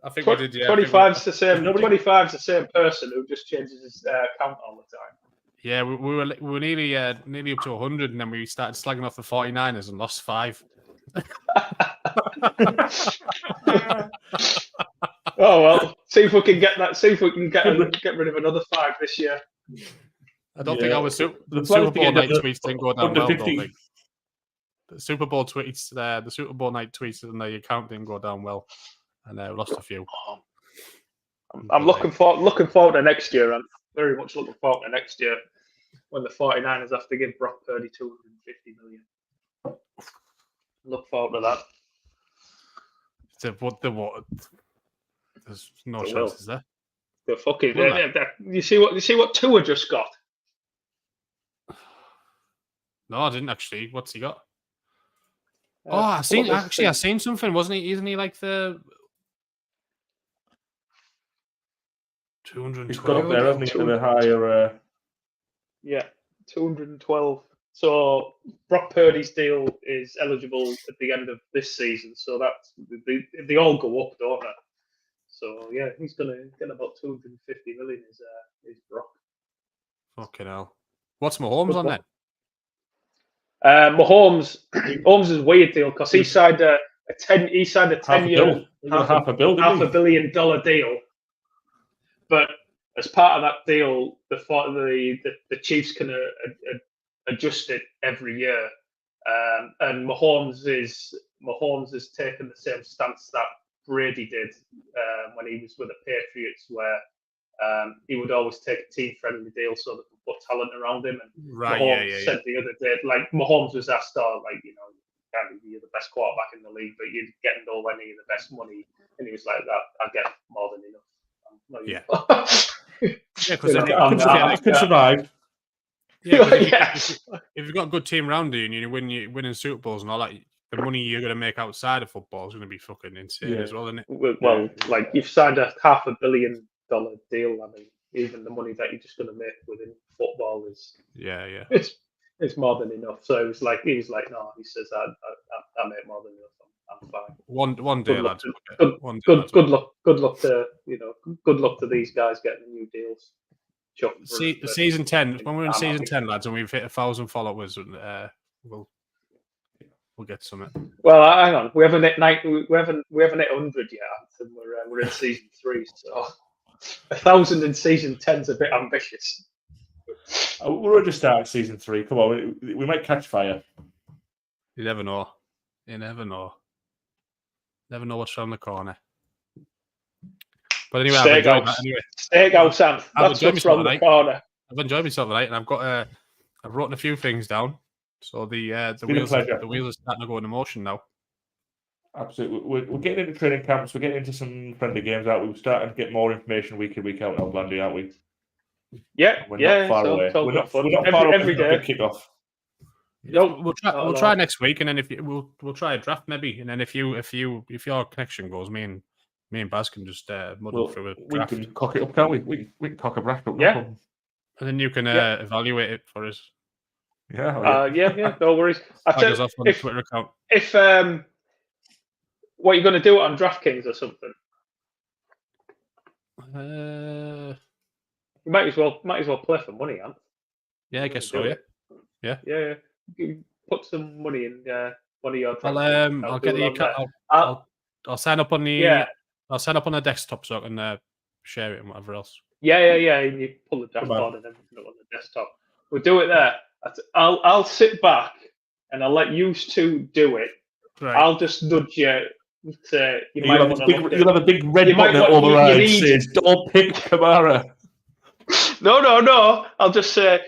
I think we did, yeah. 25's the same. Nobody- 25's the same person who just changes his account all the time. Yeah, we were nearly up to 100, and then we started slagging off the 49ers and lost 5. Oh well, see if we can get that. See if we can get rid of another 5 this year. I don't think our The Super plan is Bowl to get night another- tweets didn't go down under well. 50. Don't think. The Super Bowl tweets, the Super Bowl night tweets, and the account didn't go down well, and we lost a few. I'm looking forward to next year. I'm very much looking forward to next year when the 49ers have to give Brock Purdy $250 million. Look forward to that. What? There's no They chance, will. is there? They're fucking. Will You see what Tua just got? No, I didn't actually. What's he got? I seen something, wasn't he? Isn't he like the 212? He's got up there, hasn't he, to the higher... Yeah, 212. So Brock Purdy's deal is eligible at the end of this season. So that's they all go up, don't they? So yeah, he's gonna get about 250 million. Is Brock? Fucking hell. What's Mahomes on then? Mahomes is weird deal because he signed a 10-year half a bill, didn't he? $500 million deal. But as part of that deal, the Chiefs can adjust it every year, and Mahomes has taken the same stance that Brady did when he was with the Patriots, where he would always take a team-friendly deal so they could put talent around him. And Right, Mahomes said the other day, like Mahomes was asked, you're the best quarterback in the league, but you're getting nowhere near the best money. And he was like, "That I get more than enough." Yeah, because I could survive. Yeah, Yeah. if you've got a good team around you and you're winning Super Bowls and all that, the money you're going to make outside of football is going to be fucking insane as well, isn't it? Well, like you've signed a $500 million deal. I mean, even the money that you're just going to make within football is it's more than enough. So he was like, no, he says I make more than enough. I'm fine. One day, lads. Good luck to these guys getting new deals. Season 10. When we're in season 10, lads, and we've hit 1,000 followers, we'll get something. Well, hang on. We haven't hit 100 yet, and we're in season 3. So 1,000 in season 10 is a bit ambitious. We're already starting season 3. Come on, we might catch fire. You never know. Never know what's around the corner. But anyway, I've enjoyed that anyway. Steakhouse, Sam. That's what's around the corner. I've enjoyed myself tonight, and I've written a few things down. So the wheels are starting to go into motion now. Absolutely, we're getting into training camps. We're getting into some friendly games out. We're starting to get more information week in, week out on Blandy, aren't we? Yeah, we're not far away. We're not far away every day. Kickoff. Nope, we'll try next week, and then we'll try a draft maybe, and then if your connection goes, me and Baz can just muddle through a draft. We can cock it up, can't we? We can cock a draft up. Yeah. And then you can evaluate it for us. Yeah. No worries. Tag us off on the Twitter account. If what are you going to do it on DraftKings or something? You might as well play for money, Ant. Yeah, I guess so. Yeah. You put some money in one of your. I'll get the account. I'll sign up on the. I'll sign up on the desktop so I can share it and whatever else. Yeah. And you pull the dashboard and everything up on the desktop. We'll do it there. I'll sit back and I'll let you two do it, Right. I'll just nudge you. Say you might want to look You'll have a big red you might button that want- you overrides need- says, don't pick Kamara. No. I'll just say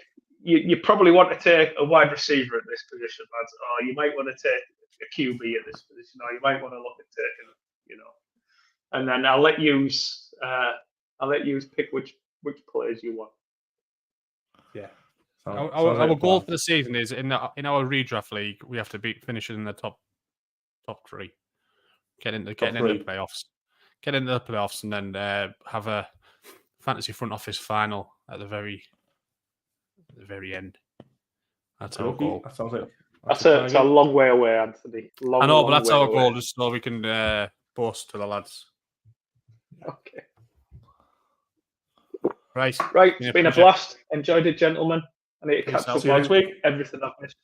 you probably want to take a wide receiver at this position, lads, or you might want to take a QB at this position, or you might want to look at taking, and then I'll let you pick which players you want. Yeah. Sounds Our like a goal plan. for the season is in our redraft league, we have to finish in the top 3. Get into the playoffs. Get into the playoffs and then have a fantasy front office final at the very end. That's our goal. That sounds like It's a long way away, Anthony. I know, but that's our way goal, away. just so we can boast to the lads. Okay. Right. It's been a blast. Enjoyed it, gentlemen. I need to catch up See you next week. everything I've missed.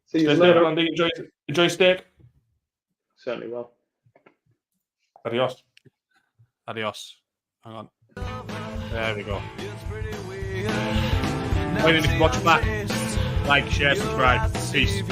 See you Stay safe, later. Andy. Enjoy steak. Certainly will. Adios. Hang on. There we go. Wait a minute, watch back. Like, share, subscribe. Peace.